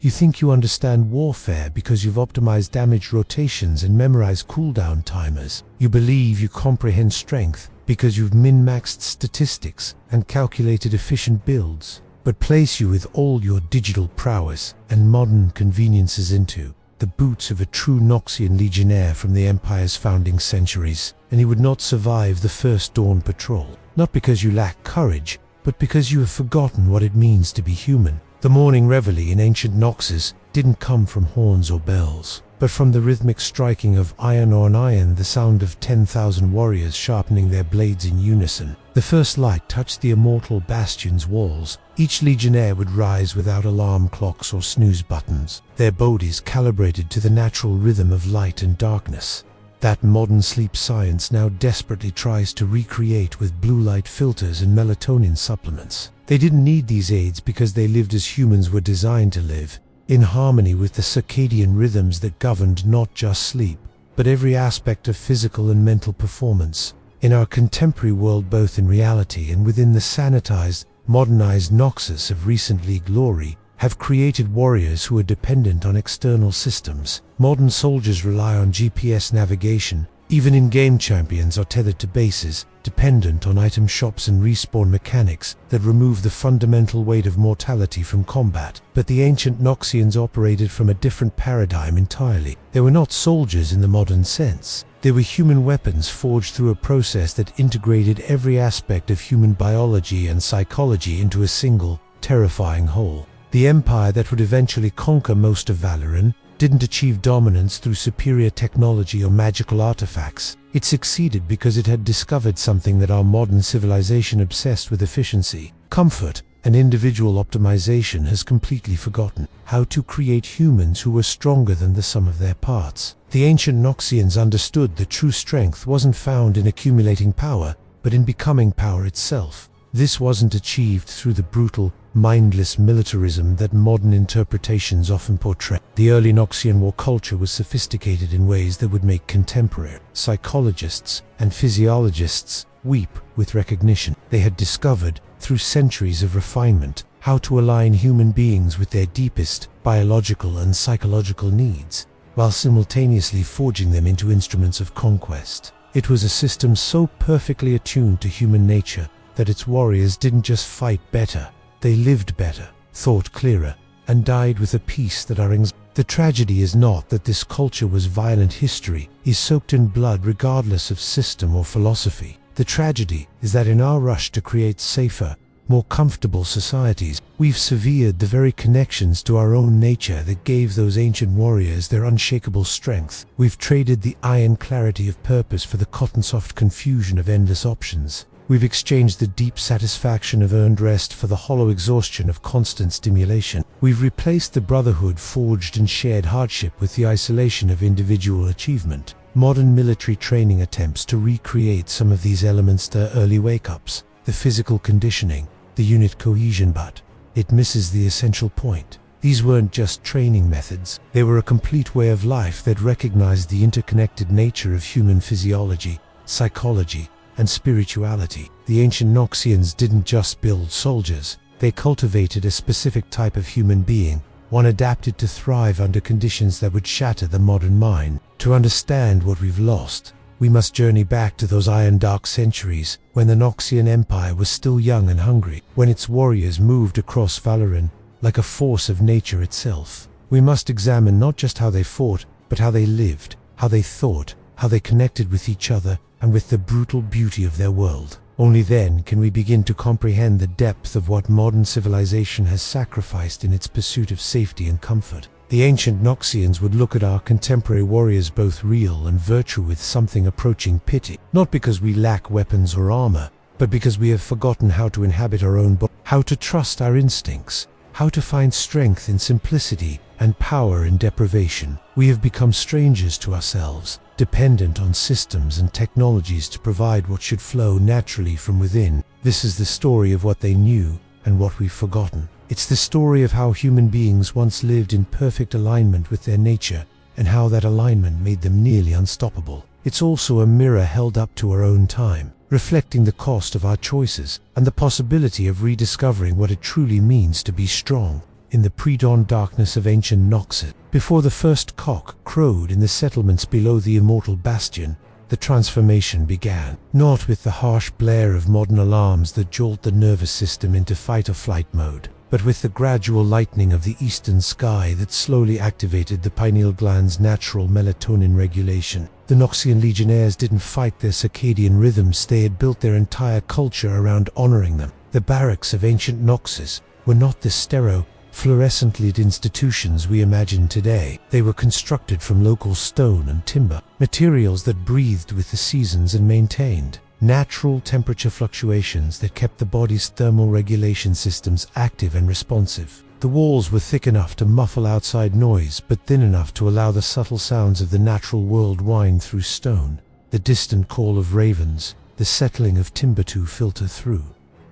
You think you understand warfare because you've optimized damage rotations and memorized cooldown timers. You believe you comprehend strength because you've min-maxed statistics and calculated efficient builds. But place you with all your digital prowess and modern conveniences into the boots of a true Noxian legionnaire from the Empire's founding centuries, and he would not survive the first dawn patrol. Not because you lack courage, but because you have forgotten what it means to be human. The morning reveille in ancient Noxus didn't come from horns or bells, but from the rhythmic striking of iron on iron, the sound of 10,000 warriors sharpening their blades in unison. The first light touched the immortal bastion's walls. Each legionnaire would rise without alarm clocks or snooze buttons, their bodies calibrated to the natural rhythm of light and darkness. That modern sleep science now desperately tries to recreate with blue light filters and melatonin supplements. They didn't need these aids because they lived as humans were designed to live, in harmony with the circadian rhythms that governed not just sleep, but every aspect of physical and mental performance. In our contemporary world, both in reality and within the sanitized, modernized Noxus of recent glory, have created warriors who are dependent on external systems. Modern soldiers rely on GPS navigation. Even in-game champions are tethered to bases, dependent on item shops and respawn mechanics that remove the fundamental weight of mortality from combat. But the ancient Noxians operated from a different paradigm entirely. They were not soldiers in the modern sense. They were human weapons forged through a process that integrated every aspect of human biology and psychology into a single, terrifying whole. The empire that would eventually conquer most of Valoran didn't achieve dominance through superior technology or magical artifacts. It succeeded because it had discovered something that our modern civilization obsessed with efficiency, comfort, and individual optimization has completely forgotten: how to create humans who were stronger than the sum of their parts. The ancient Noxians understood that true strength wasn't found in accumulating power, but in becoming power itself. This wasn't achieved through the brutal, mindless militarism that modern interpretations often portray. The early Noxian war culture was sophisticated in ways that would make contemporary psychologists and physiologists weep with recognition. They had discovered, through centuries of refinement, how to align human beings with their deepest biological and psychological needs, while simultaneously forging them into instruments of conquest. It was a system so perfectly attuned to human nature that its warriors didn't just fight better, they lived better, thought clearer, and died with a peace that our anxiety. The tragedy is not that this culture was violent. History is soaked in blood regardless of system or philosophy. The tragedy is that in our rush to create safer, more comfortable societies, we've severed the very connections to our own nature that gave those ancient warriors their unshakable strength. We've traded the iron clarity of purpose for the cotton-soft confusion of endless options. We've exchanged the deep satisfaction of earned rest for the hollow exhaustion of constant stimulation. We've replaced the brotherhood forged in shared hardship with the isolation of individual achievement. Modern military training attempts to recreate some of these elements, the early wake-ups, the physical conditioning, the unit cohesion, but it misses the essential point. These weren't just training methods, they were a complete way of life that recognized the interconnected nature of human physiology, psychology, and spirituality. The ancient Noxians didn't just build soldiers, they cultivated a specific type of human being, one adapted to thrive under conditions that would shatter the modern mind. To understand what we've lost, we must journey back to those iron dark centuries when the Noxian Empire was still young and hungry, when its warriors moved across Valoran like a force of nature itself. We must examine not just how they fought, but how they lived, how they thought, how they connected with each other and with the brutal beauty of their world. Only then can we begin to comprehend the depth of what modern civilization has sacrificed in its pursuit of safety and comfort. The ancient Noxians would look at our contemporary warriors, both real and virtual, with something approaching pity. Not because we lack weapons or armor, but because we have forgotten how to inhabit our own body, how to trust our instincts, how to find strength in simplicity and power in deprivation. We have become strangers to ourselves, dependent on systems and technologies to provide what should flow naturally from within. This is the story of what they knew and what we've forgotten. It's the story of how human beings once lived in perfect alignment with their nature and how that alignment made them nearly unstoppable. It's also a mirror held up to our own time, reflecting the cost of our choices and the possibility of rediscovering what it truly means to be strong. in the pre-dawn darkness of ancient Noxus. Before the first cock crowed in the settlements below the immortal bastion, the transformation began, not with the harsh blare of modern alarms that jolt the nervous system into fight-or-flight mode, but with the gradual lightening of the eastern sky that slowly activated the pineal gland's natural melatonin regulation. The Noxian legionnaires didn't fight their circadian rhythms, they had built their entire culture around honoring them. The barracks of ancient Noxus were not the sterile, fluorescently lit institutions we imagine today. They were constructed from local stone and timber, materials that breathed with the seasons and maintained natural temperature fluctuations that kept the body's thermal regulation systems active and responsive. The walls were thick enough to muffle outside noise, but thin enough to allow the subtle sounds of the natural world wind through stone. The distant call of ravens, the settling of timber to filter through.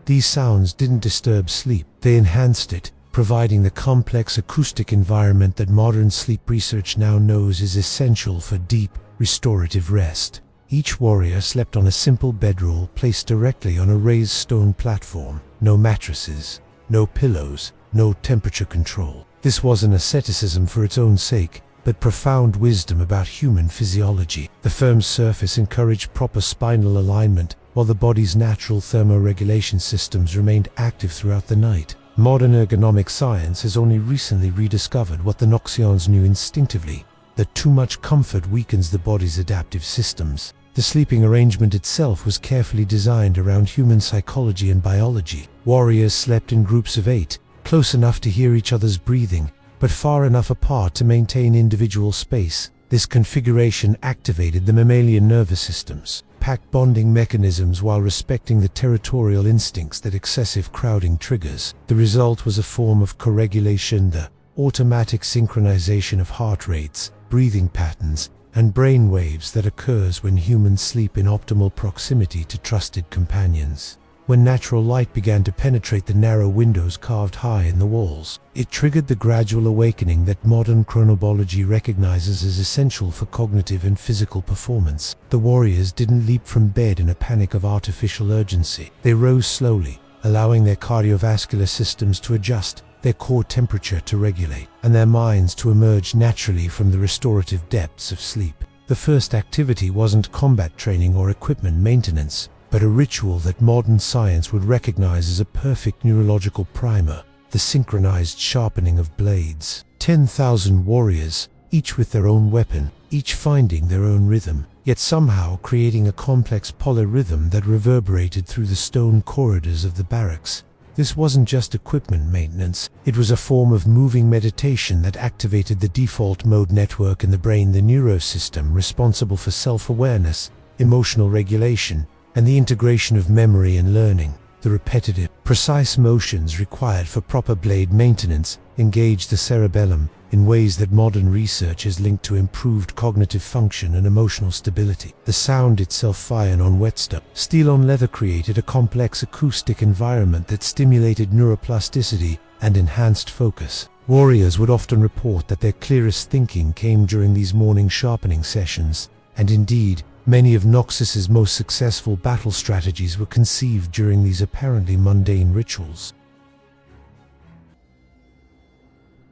These sounds didn't disturb sleep, they enhanced it, providing the complex acoustic environment that modern sleep research now knows is essential for deep, restorative rest. Each warrior slept on a simple bedroll placed directly on a raised stone platform. No mattresses, no pillows, no temperature control. This wasn't asceticism for its own sake, but profound wisdom about human physiology. The firm surface encouraged proper spinal alignment, while the body's natural thermoregulation systems remained active throughout the night. Modern ergonomic science has only recently rediscovered what the Noxians knew instinctively, that too much comfort weakens the body's adaptive systems. The sleeping arrangement itself was carefully designed around human psychology and biology. Warriors slept in groups of 8, close enough to hear each other's breathing, but far enough apart to maintain individual space. This configuration activated the mammalian nervous systems, pack bonding mechanisms while respecting the territorial instincts that excessive crowding triggers. The result was a form of co-regulation, the automatic synchronization of heart rates, breathing patterns, and brain waves that occurs when humans sleep in optimal proximity to trusted companions. When natural light began to penetrate the narrow windows carved high in the walls, it triggered the gradual awakening that modern chronobiology recognizes as essential for cognitive and physical performance. The warriors didn't leap from bed in a panic of artificial urgency. They rose slowly, allowing their cardiovascular systems to adjust, their core temperature to regulate, and their minds to emerge naturally from the restorative depths of sleep. The first activity wasn't combat training or equipment maintenance, but a ritual that modern science would recognize as a perfect neurological primer, the synchronized sharpening of blades. 10,000 warriors, each with their own weapon, each finding their own rhythm, yet somehow creating a complex polyrhythm that reverberated through the stone corridors of the barracks. This wasn't just equipment maintenance, it was a form of moving meditation that activated the default mode network in the brain, the neurosystem responsible for self-awareness, emotional regulation, and the integration of memory and learning. The repetitive, precise motions required for proper blade maintenance engage the cerebellum in ways that modern research has linked to improved cognitive function and emotional stability. The sound itself, fire on whetstone, steel on leather, created a complex acoustic environment that stimulated neuroplasticity and enhanced focus. Warriors would often report that their clearest thinking came during these morning sharpening sessions, and indeed, many of Noxus's most successful battle strategies were conceived during these apparently mundane rituals.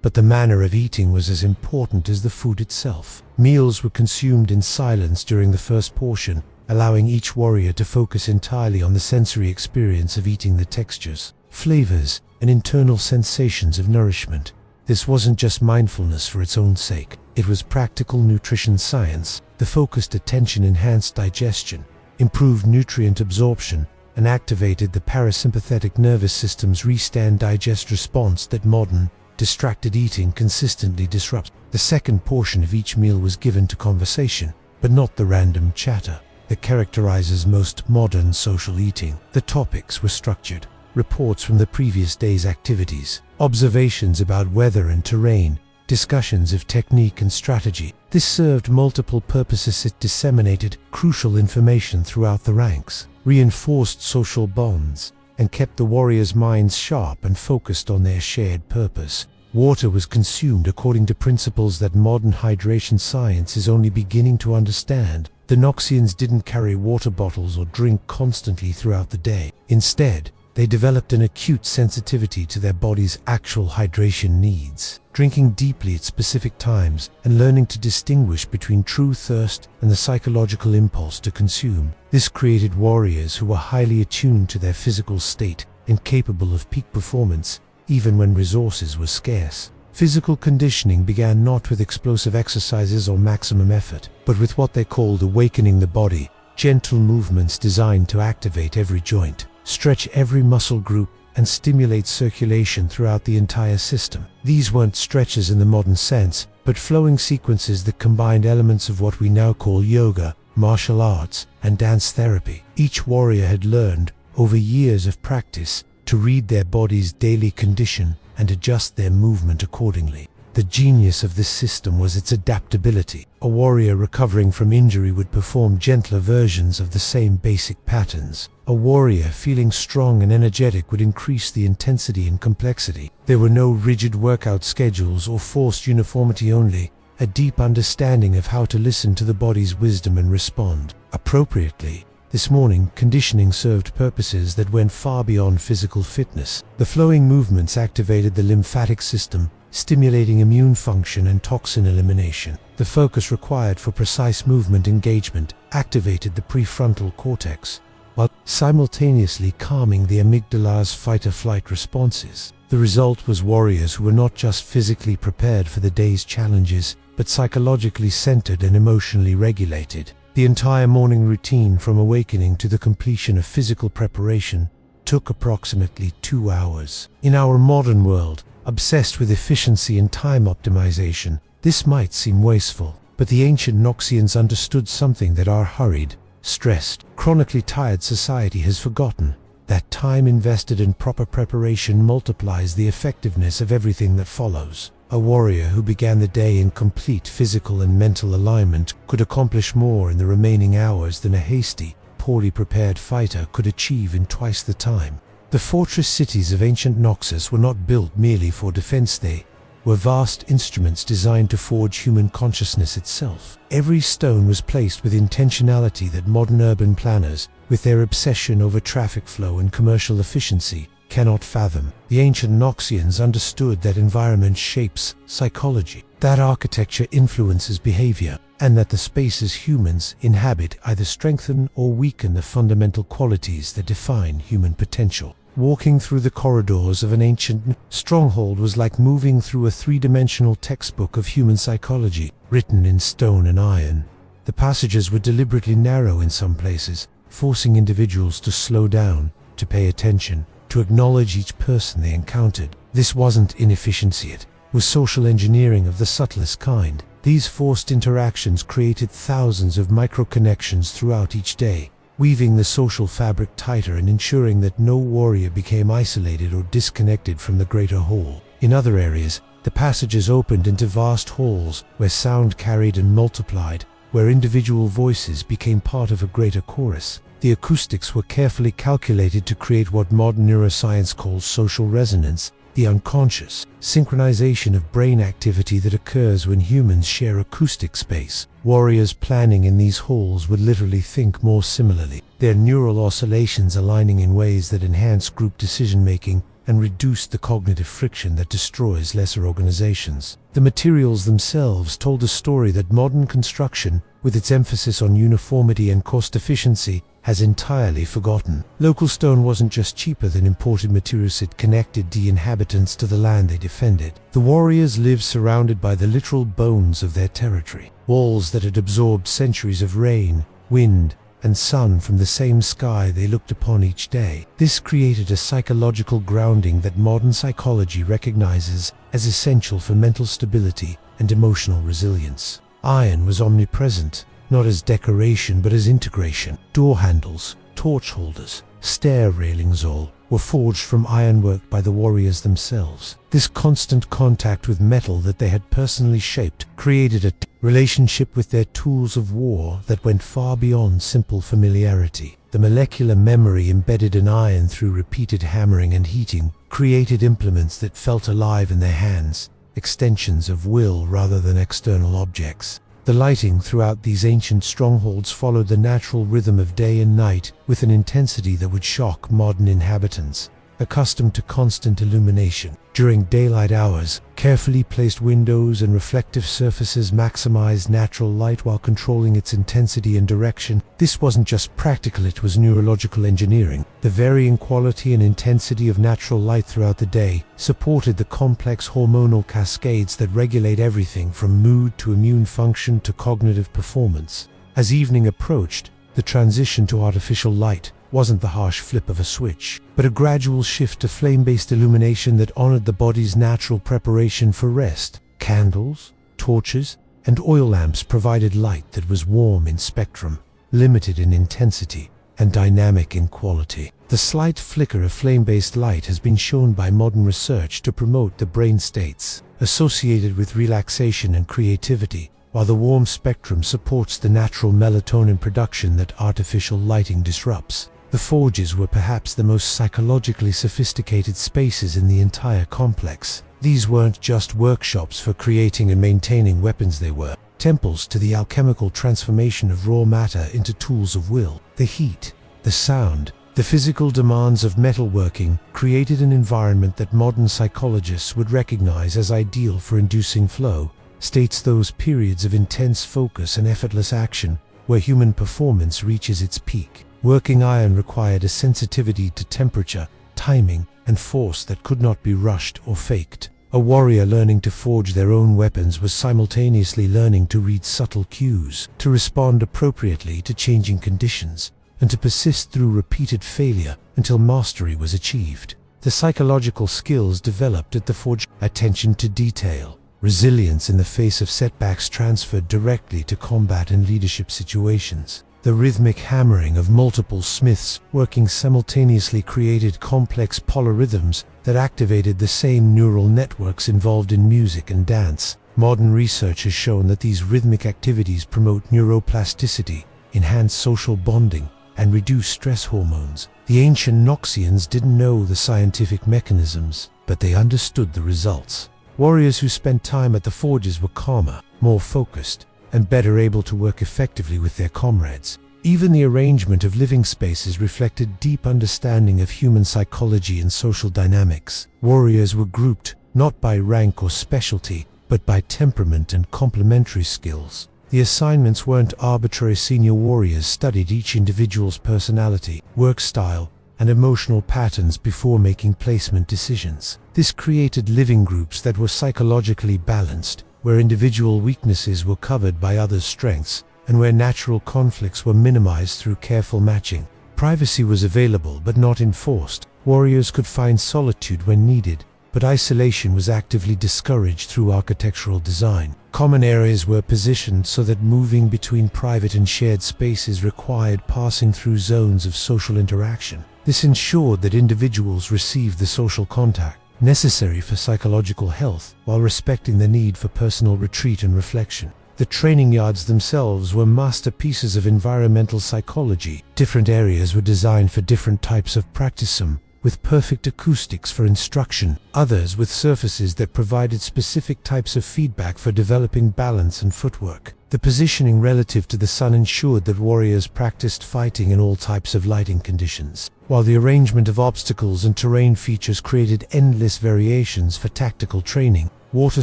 But the manner of eating was as important as the food itself. Meals were consumed in silence during the first portion, allowing each warrior to focus entirely on the sensory experience of eating, the textures, flavors, and internal sensations of nourishment. This wasn't just mindfulness for its own sake. It was practical nutrition science. The focused attention enhanced digestion, improved nutrient absorption, and activated the parasympathetic nervous system's restand-digest response that modern, distracted eating consistently disrupts. The second portion of each meal was given to conversation, but not the random chatter that characterizes most modern social eating. The topics were structured, reports from the previous day's activities, observations about weather and terrain, discussions of technique and strategy. This served multiple purposes. It disseminated crucial information throughout the ranks, reinforced social bonds, and kept the warriors' minds sharp and focused on their shared purpose. Water was consumed according to principles that modern hydration science is only beginning to understand. The Noxians didn't carry water bottles or drink constantly throughout the day. Instead, they developed an acute sensitivity to their body's actual hydration needs, drinking deeply at specific times and learning to distinguish between true thirst and the psychological impulse to consume. This created warriors who were highly attuned to their physical state and capable of peak performance, even when resources were scarce. Physical conditioning began not with explosive exercises or maximum effort, but with what they called awakening the body, gentle movements designed to activate every joint, stretch every muscle group, and stimulate circulation throughout the entire system. These weren't stretches in the modern sense, but flowing sequences that combined elements of what we now call yoga, martial arts, and dance therapy. Each warrior had learned, over years of practice, to read their body's daily condition and adjust their movement accordingly. The genius of this system was its adaptability. A warrior recovering from injury would perform gentler versions of the same basic patterns. A warrior feeling strong and energetic would increase the intensity and complexity. There were no rigid workout schedules or forced uniformity, only a deep understanding of how to listen to the body's wisdom and respond appropriately. This morning, conditioning served purposes that went far beyond physical fitness. The flowing movements activated the lymphatic system, stimulating immune function and toxin elimination. The focus required for precise movement engagement activated the prefrontal cortex, while simultaneously calming the amygdala's fight-or-flight responses. The result was warriors who were not just physically prepared for the day's challenges, but psychologically centered and emotionally regulated. The entire morning routine, from awakening to the completion of physical preparation, took approximately 2 hours. In our modern world, obsessed with efficiency and time optimization, this might seem wasteful, but the ancient Noxians understood something that our hurried, stressed, chronically tired society has forgotten: that time invested in proper preparation multiplies the effectiveness of everything that follows. A warrior who began the day in complete physical and mental alignment could accomplish more in the remaining hours than a hasty, poorly prepared fighter could achieve in twice the time. The fortress cities of ancient Noxus were not built merely for defense. They were vast instruments designed to forge human consciousness itself. Every stone was placed with intentionality that modern urban planners, with their obsession over traffic flow and commercial efficiency, cannot fathom. The ancient Noxians understood that environment shapes psychology, that architecture influences behavior, and that the spaces humans inhabit either strengthen or weaken the fundamental qualities that define human potential. Walking through the corridors of an ancient stronghold was like moving through a three-dimensional textbook of human psychology, written in stone and iron. The passages were deliberately narrow in some places, forcing individuals to slow down, to pay attention, to acknowledge each person they encountered. This wasn't inefficiency, it was social engineering of the subtlest kind. These forced interactions created thousands of micro-connections throughout each day, weaving the social fabric tighter and ensuring that no warrior became isolated or disconnected from the greater whole. In other areas, the passages opened into vast halls where sound carried and multiplied, where individual voices became part of a greater chorus. The acoustics were carefully calculated to create what modern neuroscience calls social resonance, the unconscious synchronization of brain activity that occurs when humans share acoustic space. Warriors planning in these halls would literally think more similarly, their neural oscillations aligning in ways that enhance group decision-making and reduce the cognitive friction that destroys lesser organizations. The materials themselves told a story that modern construction, with its emphasis on uniformity and cost efficiency, has entirely forgotten. Local stone wasn't just cheaper than imported materials, it connected the inhabitants to the land they defended. The warriors lived surrounded by the literal bones of their territory, walls that had absorbed centuries of rain, wind, and sun from the same sky they looked upon each day. This created a psychological grounding that modern psychology recognizes as essential for mental stability and emotional resilience. Iron was omnipresent, not as decoration but as integration. Door handles, torch holders, stair railings, all were forged from ironwork by the warriors themselves. This constant contact with metal that they had personally shaped created a relationship with their tools of war that went far beyond simple familiarity. The molecular memory embedded in iron through repeated hammering and heating created implements that felt alive in their hands, extensions of will rather than external objects. The lighting throughout these ancient strongholds followed the natural rhythm of day and night with an intensity that would shock modern inhabitants, accustomed to constant illumination. During daylight hours, carefully placed windows and reflective surfaces maximized natural light while controlling its intensity and direction. This wasn't just practical, it was neurological engineering. The varying quality and intensity of natural light throughout the day supported the complex hormonal cascades that regulate everything from mood to immune function to cognitive performance. As evening approached, the transition to artificial light wasn't the harsh flip of a switch, but a gradual shift to flame-based illumination that honored the body's natural preparation for rest. Candles, torches, and oil lamps provided light that was warm in spectrum, limited in intensity, and dynamic in quality. The slight flicker of flame-based light has been shown by modern research to promote the brain states associated with relaxation and creativity, while the warm spectrum supports the natural melatonin production that artificial lighting disrupts. The forges were perhaps the most psychologically sophisticated spaces in the entire complex. These weren't just workshops for creating and maintaining weapons, they were temples to the alchemical transformation of raw matter into tools of will. The heat, the sound, the physical demands of metalworking created an environment that modern psychologists would recognize as ideal for inducing flow states, those periods of intense focus and effortless action where human performance reaches its peak. Working iron required a sensitivity to temperature, timing, and force that could not be rushed or faked. A warrior learning to forge their own weapons was simultaneously learning to read subtle cues, to respond appropriately to changing conditions, and to persist through repeated failure until mastery was achieved. The psychological skills developed at the forge, attention to detail, resilience in the face of setbacks, transferred directly to combat and leadership situations. The rhythmic hammering of multiple smiths working simultaneously created complex polyrhythms that activated the same neural networks involved in music and dance. Modern research has shown that these rhythmic activities promote neuroplasticity, enhance social bonding, and reduce stress hormones. The ancient Noxians didn't know the scientific mechanisms, but they understood the results. Warriors who spent time at the forges were calmer, more focused, and better able to work effectively with their comrades. Even the arrangement of living spaces reflected deep understanding of human psychology and social dynamics. Warriors were grouped not by rank or specialty, but by temperament and complementary skills. The assignments weren't arbitrary. Senior warriors studied each individual's personality, work style, and emotional patterns before making placement decisions. This created living groups that were psychologically balanced, where individual weaknesses were covered by others' strengths, and where natural conflicts were minimized through careful matching. Privacy was available but not enforced. Warriors could find solitude when needed, but isolation was actively discouraged through architectural design. Common areas were positioned so that moving between private and shared spaces required passing through zones of social interaction. This ensured that individuals received the social contact necessary for psychological health while respecting the need for personal retreat and reflection. The training yards themselves were masterpieces of environmental psychology. Different areas were designed for different types of practice, some with perfect acoustics for instruction, others with surfaces that provided specific types of feedback for developing balance and footwork. The positioning relative to the sun ensured that warriors practiced fighting in all types of lighting conditions, while the arrangement of obstacles and terrain features created endless variations for tactical training. Water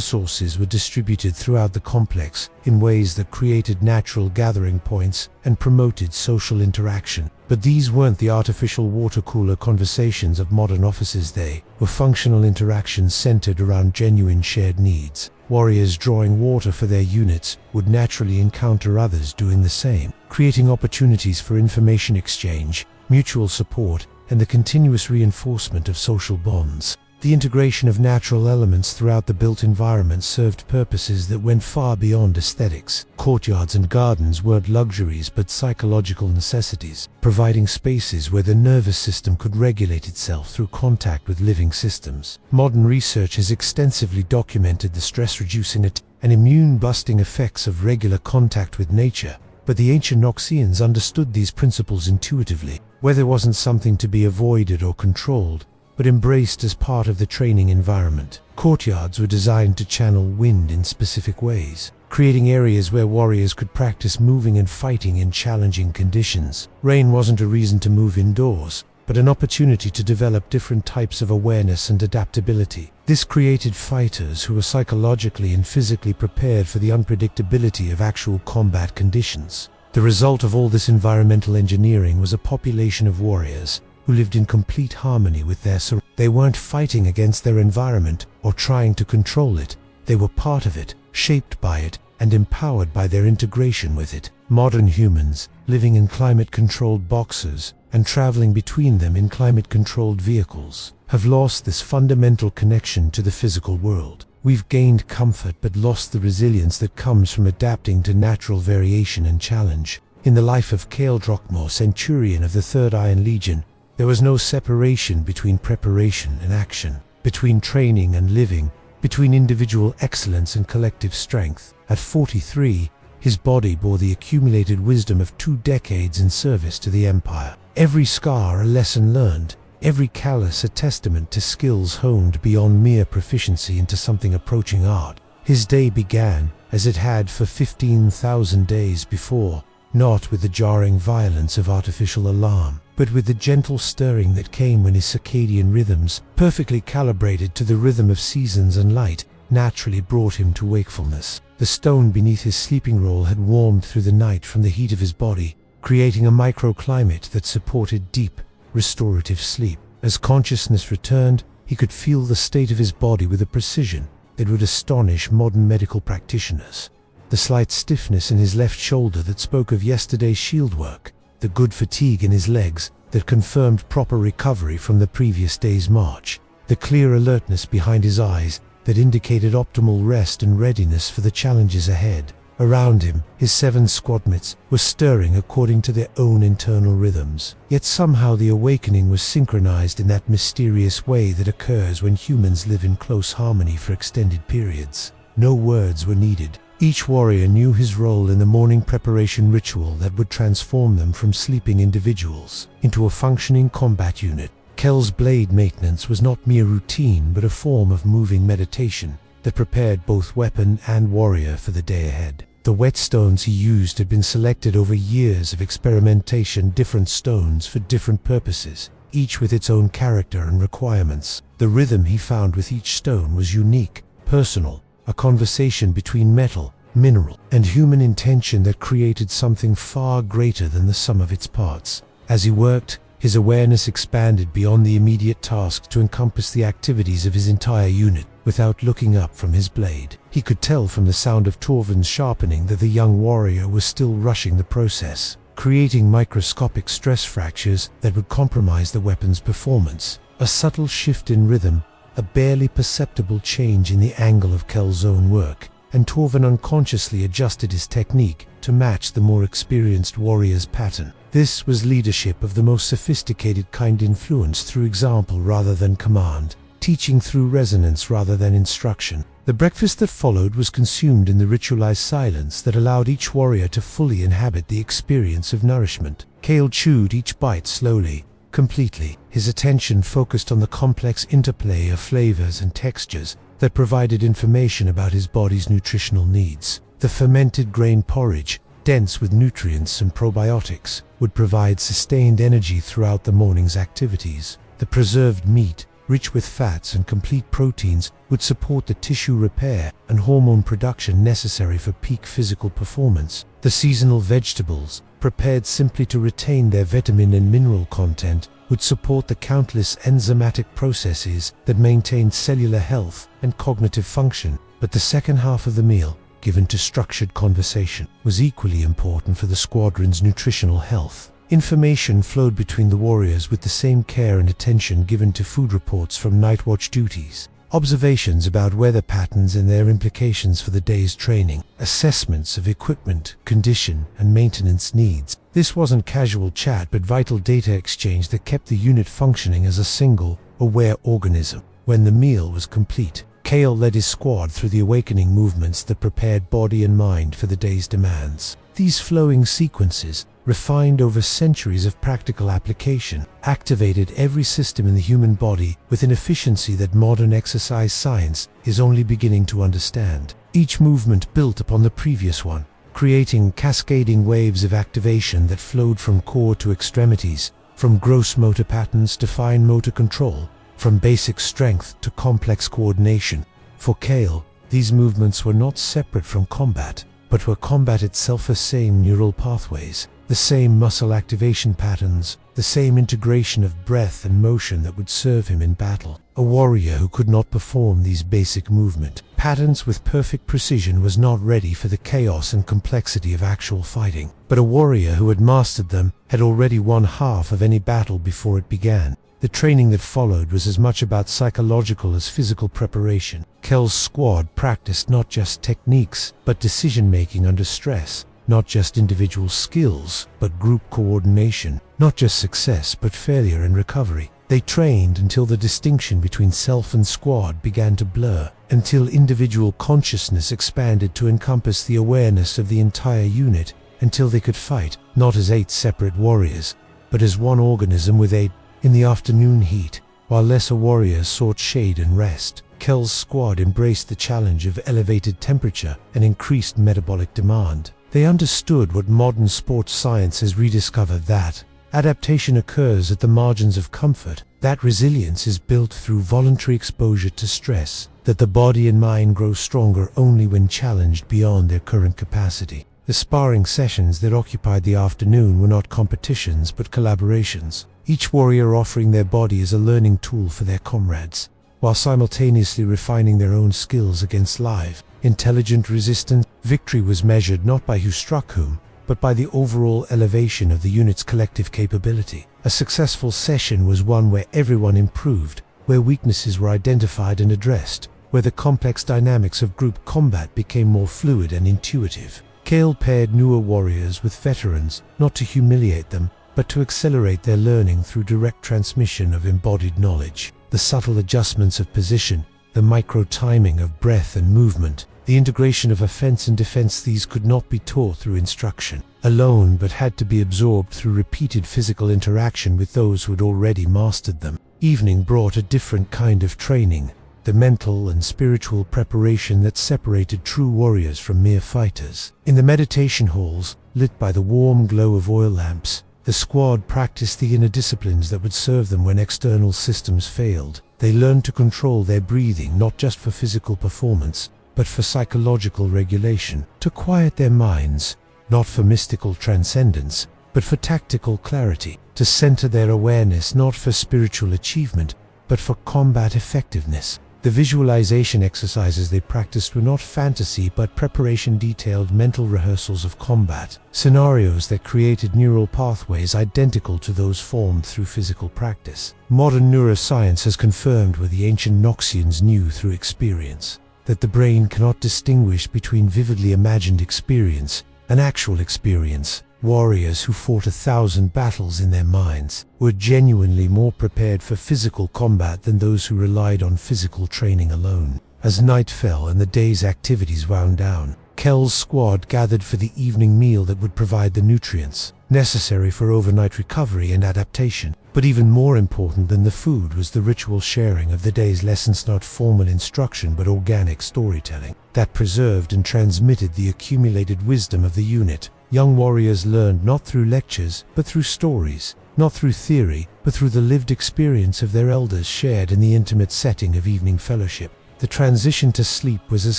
sources were distributed throughout the complex in ways that created natural gathering points and promoted social interaction. But these weren't the artificial water cooler conversations of modern offices. They were functional interactions centered around genuine shared needs. Warriors drawing water for their units would naturally encounter others doing the same, creating opportunities for information exchange, mutual support, and the continuous reinforcement of social bonds. The integration of natural elements throughout the built environment served purposes that went far beyond aesthetics. Courtyards and gardens weren't luxuries but psychological necessities, providing spaces where the nervous system could regulate itself through contact with living systems. Modern research has extensively documented the stress-reducing and immune-busting effects of regular contact with nature, but the ancient Noxians understood these principles intuitively. Weather wasn't something to be avoided or controlled, but embraced as part of the training environment. Courtyards were designed to channel wind in specific ways, creating areas where warriors could practice moving and fighting in challenging conditions. Rain wasn't a reason to move indoors, but an opportunity to develop different types of awareness and adaptability. This created fighters who were psychologically and physically prepared for the unpredictability of actual combat conditions. The result of all this environmental engineering was a population of warriors who lived in complete harmony with their surroundings. They weren't fighting against their environment or trying to control it. They were part of it, shaped by it, and empowered by their integration with it. Modern humans, living in climate-controlled boxes and traveling between them in climate-controlled vehicles, have lost this fundamental connection to the physical world. We've gained comfort but lost the resilience that comes from adapting to natural variation and challenge. In the life of Kael Drachmor, Centurion of the 3rd Iron Legion, there was no separation between preparation and action, between training and living, between individual excellence and collective strength. At 43, his body bore the accumulated wisdom of 2 decades in service to the Empire. Every scar a lesson learned, every callus a testament to skills honed beyond mere proficiency into something approaching art. His day began, as it had for 15,000 days before, not with the jarring violence of artificial alarm, but with the gentle stirring that came when his circadian rhythms, perfectly calibrated to the rhythm of seasons and light, naturally brought him to wakefulness. The stone beneath his sleeping roll had warmed through the night from the heat of his body, creating a microclimate that supported deep, restorative sleep. As consciousness returned, he could feel the state of his body with a precision that would astonish modern medical practitioners. The slight stiffness in his left shoulder that spoke of yesterday's shield work, the good fatigue in his legs that confirmed proper recovery from the previous day's march, the clear alertness behind his eyes that indicated optimal rest and readiness for the challenges ahead. Around him, his 7 squadmates were stirring according to their own internal rhythms. Yet somehow the awakening was synchronized in that mysterious way that occurs when humans live in close harmony for extended periods. No words were needed. Each warrior knew his role in the morning preparation ritual that would transform them from sleeping individuals into a functioning combat unit. Kel's blade maintenance was not mere routine but a form of moving meditation that prepared both weapon and warrior for the day ahead. The whetstones he used had been selected over years of experimentation, different stones for different purposes, each with its own character and requirements. The rhythm he found with each stone was unique, personal, a conversation between metal, mineral, and human intention that created something far greater than the sum of its parts. As he worked, his awareness expanded beyond the immediate task to encompass the activities of his entire unit. Without looking up from his blade, he could tell from the sound of Torvin's sharpening that the young warrior was still rushing the process, creating microscopic stress fractures that would compromise the weapon's performance. A subtle shift in rhythm, a barely perceptible change in the angle of Kel's own work, and Torvin unconsciously adjusted his technique to match the more experienced warrior's pattern. This was leadership of the most sophisticated kind, influence through example rather than command, teaching through resonance rather than instruction. The breakfast that followed was consumed in the ritualized silence that allowed each warrior to fully inhabit the experience of nourishment. Kael chewed each bite slowly, completely, his attention focused on the complex interplay of flavors and textures that provided information about his body's nutritional needs. The fermented grain porridge, dense with nutrients and probiotics, would provide sustained energy throughout the morning's activities. The preserved meat, rich with fats and complete proteins, would support the tissue repair and hormone production necessary for peak physical performance. The seasonal vegetables, prepared simply to retain their vitamin and mineral content, would support the countless enzymatic processes that maintained cellular health and cognitive function. But the second half of the meal, given to structured conversation, was equally important for the squadron's nutritional health. Information flowed between the warriors with the same care and attention given to food reports from night watch duties, observations about weather patterns and their implications for the day's training, assessments of equipment, condition, and maintenance needs. This wasn't casual chat but vital data exchange that kept the unit functioning as a single, aware organism. When the meal was complete, Kael led his squad through the awakening movements that prepared body and mind for the day's demands. These flowing sequences, refined over centuries of practical application, activated every system in the human body with an efficiency that modern exercise science is only beginning to understand. Each movement built upon the previous one, creating cascading waves of activation that flowed from core to extremities, from gross motor patterns to fine motor control, from basic strength to complex coordination. For Kale, these movements were not separate from combat, but were combat itself. The same neural pathways, the same muscle activation patterns, the same integration of breath and motion that would serve him in battle. A warrior who could not perform these basic movement patterns with perfect precision was not ready for the chaos and complexity of actual fighting. But a warrior who had mastered them had already won half of any battle before it began. The training that followed was as much about psychological as physical preparation. Kel's squad practiced not just techniques, but decision-making under stress. Not just individual skills, but group coordination. Not just success, but failure and recovery. They trained until the distinction between self and squad began to blur, until individual consciousness expanded to encompass the awareness of the entire unit, until they could fight, not as 8 separate warriors, but as one organism with 8. In the afternoon heat, while lesser warriors sought shade and rest, Kel's squad embraced the challenge of elevated temperature and increased metabolic demand. They understood what modern sports science has rediscovered, that adaptation occurs at the margins of comfort, that resilience is built through voluntary exposure to stress, that the body and mind grow stronger only when challenged beyond their current capacity. The sparring sessions that occupied the afternoon were not competitions but collaborations, each warrior offering their body as a learning tool for their comrades, while simultaneously refining their own skills against live, intelligent resistance. Victory was measured not by who struck whom, but by the overall elevation of the unit's collective capability. A successful session was one where everyone improved, where weaknesses were identified and addressed, where the complex dynamics of group combat became more fluid and intuitive. Kale paired newer warriors with veterans, not to humiliate them, but to accelerate their learning through direct transmission of embodied knowledge. The subtle adjustments of position, the micro-timing of breath and movement, the integration of offense and defense, these could not be taught through instruction alone, but had to be absorbed through repeated physical interaction with those who had already mastered them. Evening brought a different kind of training, the mental and spiritual preparation that separated true warriors from mere fighters. In the meditation halls, lit by the warm glow of oil lamps, the squad practiced the inner disciplines that would serve them when external systems failed. They learned to control their breathing, not just for physical performance, but for psychological regulation, to quiet their minds, not for mystical transcendence, but for tactical clarity, to center their awareness not for spiritual achievement, but for combat effectiveness. The visualization exercises they practiced were not fantasy but preparation, detailed mental rehearsals of combat, scenarios that created neural pathways identical to those formed through physical practice. Modern neuroscience has confirmed what the ancient Noxians knew through experience, that the brain cannot distinguish between vividly imagined experience and actual experience. Warriors who fought 1,000 battles in their minds were genuinely more prepared for physical combat than those who relied on physical training alone. As night fell and the day's activities wound down, Kel's squad gathered for the evening meal that would provide the nutrients necessary for overnight recovery and adaptation. But even more important than the food was the ritual sharing of the day's lessons, not formal instruction but organic storytelling that preserved and transmitted the accumulated wisdom of the unit. Young warriors learned not through lectures but through stories, not through theory but through the lived experience of their elders shared in the intimate setting of evening fellowship. The transition to sleep was as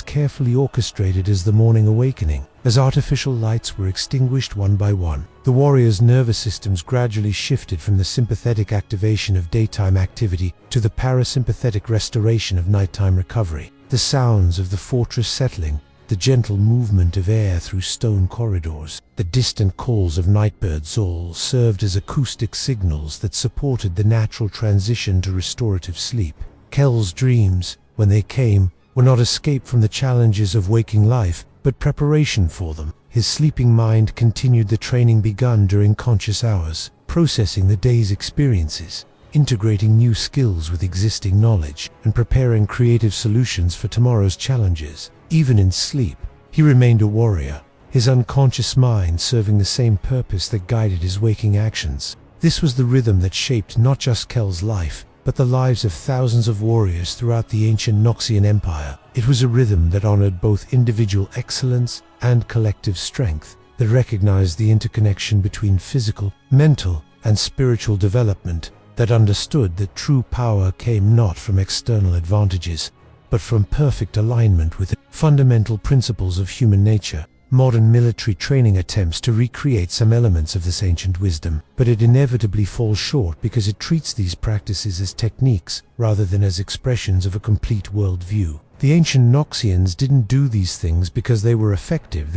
carefully orchestrated as the morning awakening. As artificial lights were extinguished one by one, the warriors' nervous systems gradually shifted from the sympathetic activation of daytime activity to the parasympathetic restoration of nighttime recovery. The sounds of the fortress settling, the gentle movement of air through stone corridors, the distant calls of nightbirds all served as acoustic signals that supported the natural transition to restorative sleep. Kel's dreams, when they came, were not escape from the challenges of waking life, but preparation for them. His sleeping mind continued the training begun during conscious hours, processing the day's experiences, integrating new skills with existing knowledge, and preparing creative solutions for tomorrow's challenges. Even in sleep, he remained a warrior, his unconscious mind serving the same purpose that guided his waking actions. This was the rhythm that shaped not just Kel's life, but the lives of thousands of warriors throughout the ancient Noxian Empire. It was a rhythm that honored both individual excellence and collective strength, that recognized the interconnection between physical, mental, and spiritual development, that understood that true power came not from external advantages, but from perfect alignment with the fundamental principles of human nature. Modern military training attempts to recreate some elements of this ancient wisdom, but it inevitably falls short because it treats these practices as techniques rather than as expressions of a complete worldview. The ancient Noxians didn't do these things because they were effective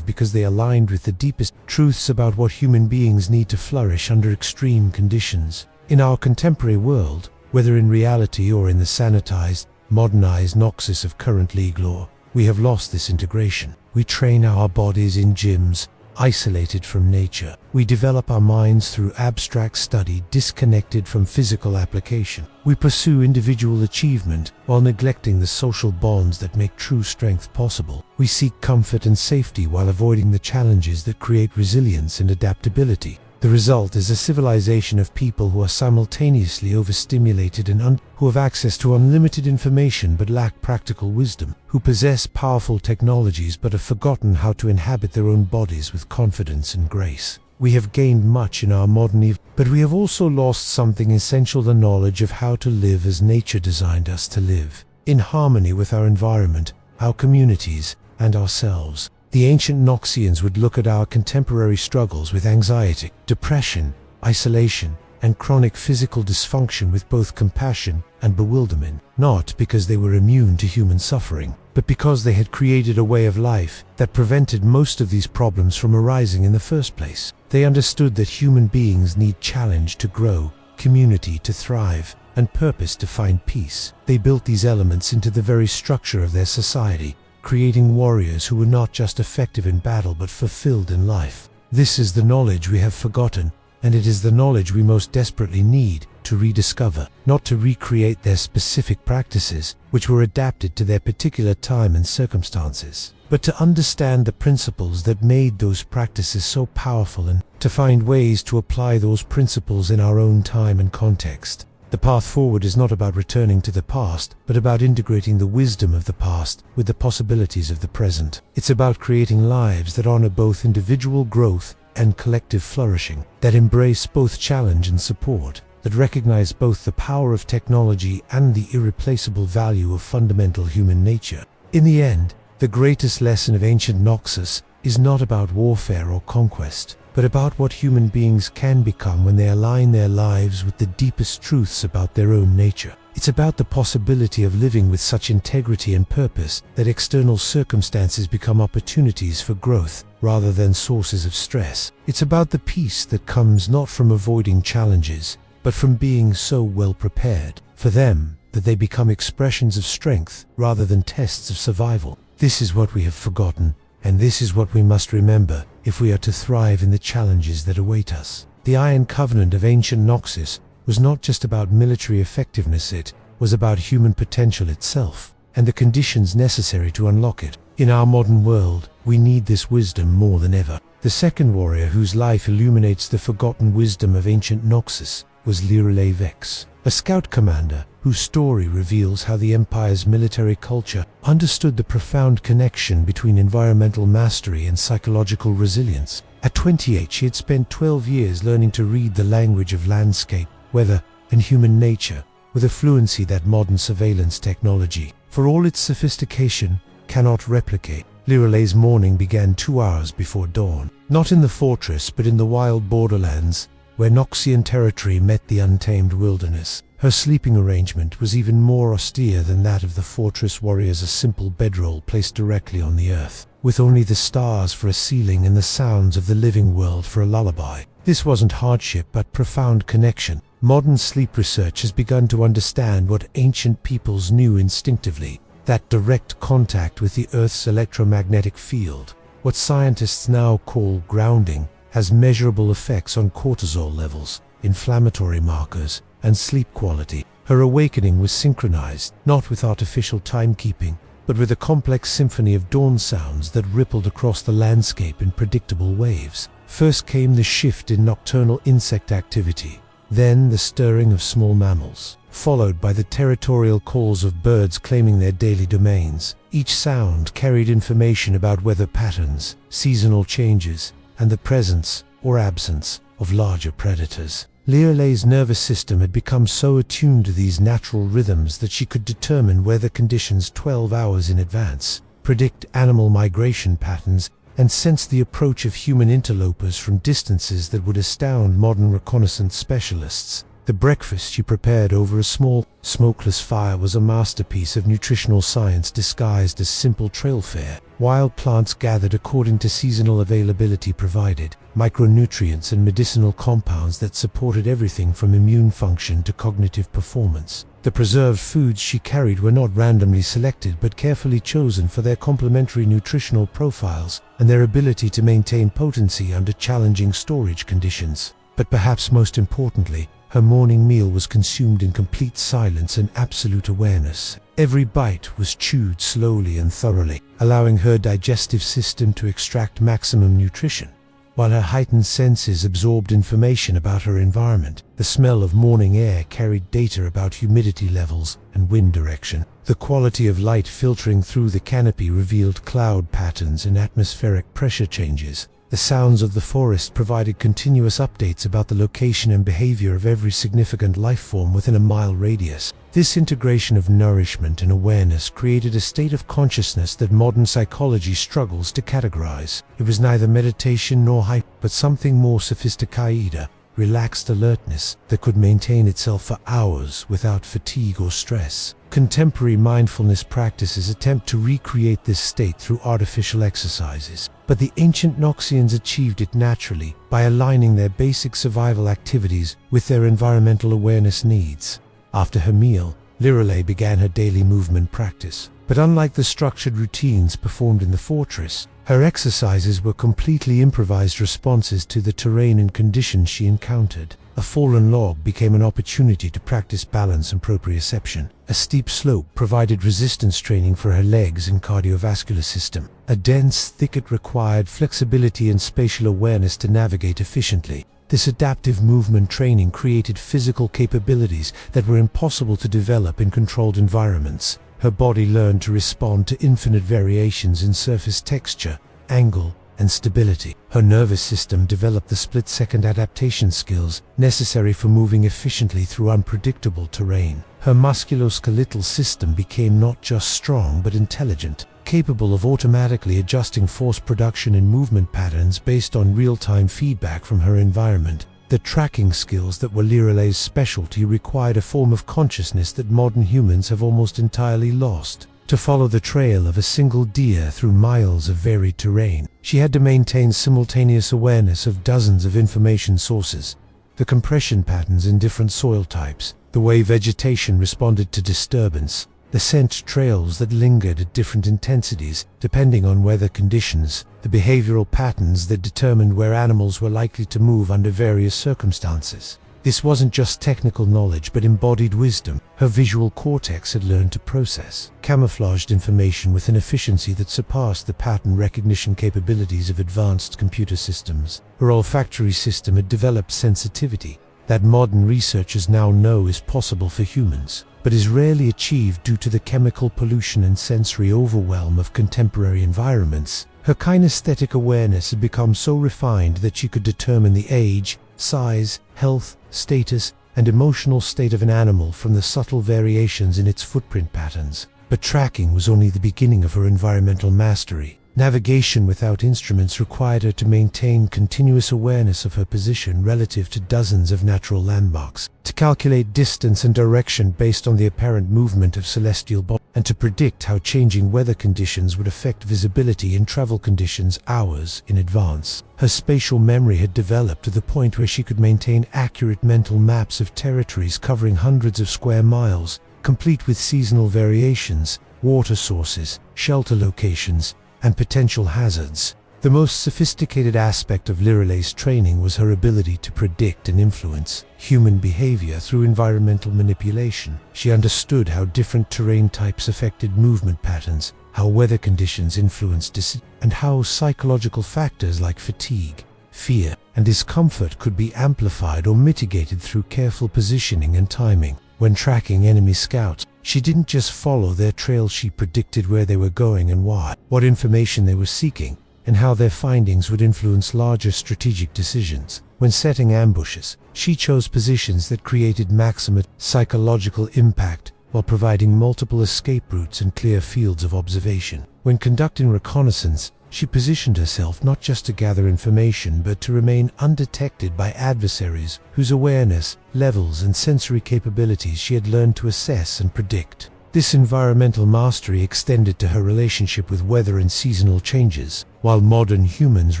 because they aligned with the deepest truths about what human beings need to flourish under extreme conditions. In our contemporary world, whether in reality or in the sanitized, modernized Noxus of current league law, we have lost this integration. We train our bodies in gyms, isolated from nature. We develop our minds through abstract study, disconnected from physical application. We pursue individual achievement while neglecting the social bonds that make true strength possible. We seek comfort and safety while avoiding the challenges that create resilience and adaptability. The result is a civilization of people who are simultaneously overstimulated and who have access to unlimited information but lack practical wisdom, who possess powerful technologies but have forgotten how to inhabit their own bodies with confidence and grace. We have gained much in our modern age, but we have also lost something essential: the knowledge of how to live as nature designed us to live, in harmony with our environment, our communities, and ourselves. The ancient Noxians would look at our contemporary struggles with anxiety, depression, isolation, and chronic physical dysfunction with both compassion and bewilderment, not because they were immune to human suffering, but because they had created a way of life that prevented most of these problems from arising in the first place. They understood that human beings need challenge to grow, community to thrive, and purpose to find peace. They built these elements into the very structure of their society, creating warriors who were not just effective in battle but fulfilled in life. This is the knowledge we have forgotten, and it is the knowledge we most desperately need to rediscover, not to recreate their specific practices, which were adapted to their particular time and circumstances, but to understand the principles that made those practices so powerful and to find ways to apply those principles in our own time and context. The path forward is not about returning to the past, but about integrating the wisdom of the past with the possibilities of the present. It's about creating lives that honor both individual growth and collective flourishing, that embrace both challenge and support, that recognize both the power of technology and the irreplaceable value of fundamental human nature. In the end, the greatest lesson of ancient Noxus is not about warfare or conquest, but about what human beings can become when they align their lives with the deepest truths about their own nature. It's about the possibility of living with such integrity and purpose that external circumstances become opportunities for growth rather than sources of stress. It's about the peace that comes not from avoiding challenges, but from being so well prepared for them that they become expressions of strength rather than tests of survival. This is what we have forgotten, and this is what we must remember if we are to thrive in the challenges that await us. The Iron Covenant of ancient Noxus was not just about military effectiveness, it was about human potential itself, and the conditions necessary to unlock it. In our modern world, we need this wisdom more than ever. The second warrior whose life illuminates the forgotten wisdom of ancient Noxus was Lirelei Vex, a scout commander whose story reveals how the Empire's military culture understood the profound connection between environmental mastery and psychological resilience. At 28, she had spent 12 years learning to read the language of landscape, weather, and human nature with a fluency that modern surveillance technology, for all its sophistication, cannot replicate. Lirelei's morning began 2 hours before dawn, not in the fortress but in the wild borderlands, where Noxian territory met the untamed wilderness. Her sleeping arrangement was even more austere than that of the fortress warriors, a simple bedroll placed directly on the earth, with only the stars for a ceiling and the sounds of the living world for a lullaby. This wasn't hardship but profound connection. Modern sleep research has begun to understand what ancient peoples knew instinctively, that direct contact with the Earth's electromagnetic field, what scientists now call grounding, has measurable effects on cortisol levels, inflammatory markers, and sleep quality. Her awakening was synchronized, not with artificial timekeeping, but with a complex symphony of dawn sounds that rippled across the landscape in predictable waves. First came the shift in nocturnal insect activity, then the stirring of small mammals, followed by the territorial calls of birds claiming their daily domains. Each sound carried information about weather patterns, seasonal changes, and the presence or absence of larger predators. Liralay's nervous system had become so attuned to these natural rhythms that she could determine weather conditions 12 hours in advance, predict animal migration patterns, and sense the approach of human interlopers from distances that would astound modern reconnaissance specialists. The breakfast she prepared over a small, smokeless fire was a masterpiece of nutritional science disguised as simple trail fare. Wild plants gathered according to seasonal availability provided micronutrients and medicinal compounds that supported everything from immune function to cognitive performance. The preserved foods she carried were not randomly selected but carefully chosen for their complementary nutritional profiles and their ability to maintain potency under challenging storage conditions. But perhaps most importantly, her morning meal was consumed in complete silence and absolute awareness. Every bite was chewed slowly and thoroughly, allowing her digestive system to extract maximum nutrition, while her heightened senses absorbed information about her environment. The smell of morning air carried data about humidity levels and wind direction. The quality of light filtering through the canopy revealed cloud patterns and atmospheric pressure changes. The sounds of the forest provided continuous updates about the location and behavior of every significant life form within a mile radius. This integration of nourishment and awareness created a state of consciousness that modern psychology struggles to categorize. It was neither meditation nor hype, but something more sophisticated, relaxed alertness that could maintain itself for hours without fatigue or stress. Contemporary mindfulness practices attempt to recreate this state through artificial exercises, but the ancient Noxians achieved it naturally by aligning their basic survival activities with their environmental awareness needs. After her meal, Liralay began her daily movement practice, but unlike the structured routines performed in the fortress, her exercises were completely improvised responses to the terrain and conditions she encountered. A fallen log became an opportunity to practice balance and proprioception. A steep slope provided resistance training for her legs and cardiovascular system. A dense thicket required flexibility and spatial awareness to navigate efficiently. This adaptive movement training created physical capabilities that were impossible to develop in controlled environments. Her body learned to respond to infinite variations in surface texture, angle, and stability. Her nervous system developed the split-second adaptation skills necessary for moving efficiently through unpredictable terrain. Her musculoskeletal system became not just strong but intelligent, capable of automatically adjusting force production and movement patterns based on real-time feedback from her environment. The tracking skills that were Liralay's specialty required a form of consciousness that modern humans have almost entirely lost. To follow the trail of a single deer through miles of varied terrain, she had to maintain simultaneous awareness of dozens of information sources, the compression patterns in different soil types, the way vegetation responded to disturbance, the scent trails that lingered at different intensities depending on weather conditions, the behavioral patterns that determined where animals were likely to move under various circumstances. This wasn't just technical knowledge but embodied wisdom. Her visual cortex had learned to process camouflaged information with an efficiency that surpassed the pattern recognition capabilities of advanced computer systems. Her olfactory system had developed sensitivity that modern researchers now know is possible for humans, but is rarely achieved due to the chemical pollution and sensory overwhelm of contemporary environments. Her kinesthetic awareness had become so refined that she could determine the age, size, health, status, and emotional state of an animal from the subtle variations in its footprint patterns. But tracking was only the beginning of her environmental mastery. Navigation without instruments required her to maintain continuous awareness of her position relative to dozens of natural landmarks, to calculate distance and direction based on the apparent movement of celestial bodies, and to predict how changing weather conditions would affect visibility in travel conditions hours in advance. Her spatial memory had developed to the point where she could maintain accurate mental maps of territories covering hundreds of square miles, complete with seasonal variations, water sources, shelter locations, and potential hazards. The most sophisticated aspect of Liralay's training was her ability to predict and influence human behavior through environmental manipulation. She understood how different terrain types affected movement patterns, how weather conditions influenced decisions, and how psychological factors like fatigue, fear, and discomfort could be amplified or mitigated through careful positioning and timing. When tracking enemy scouts, she didn't just follow their trail, she predicted where they were going and why, what information they were seeking, and how their findings would influence larger strategic decisions. When setting ambushes, she chose positions that created maximum psychological impact while providing multiple escape routes and clear fields of observation. When conducting reconnaissance, she positioned herself not just to gather information but to remain undetected by adversaries whose awareness, levels, and sensory capabilities she had learned to assess and predict. This environmental mastery extended to her relationship with weather and seasonal changes. While modern humans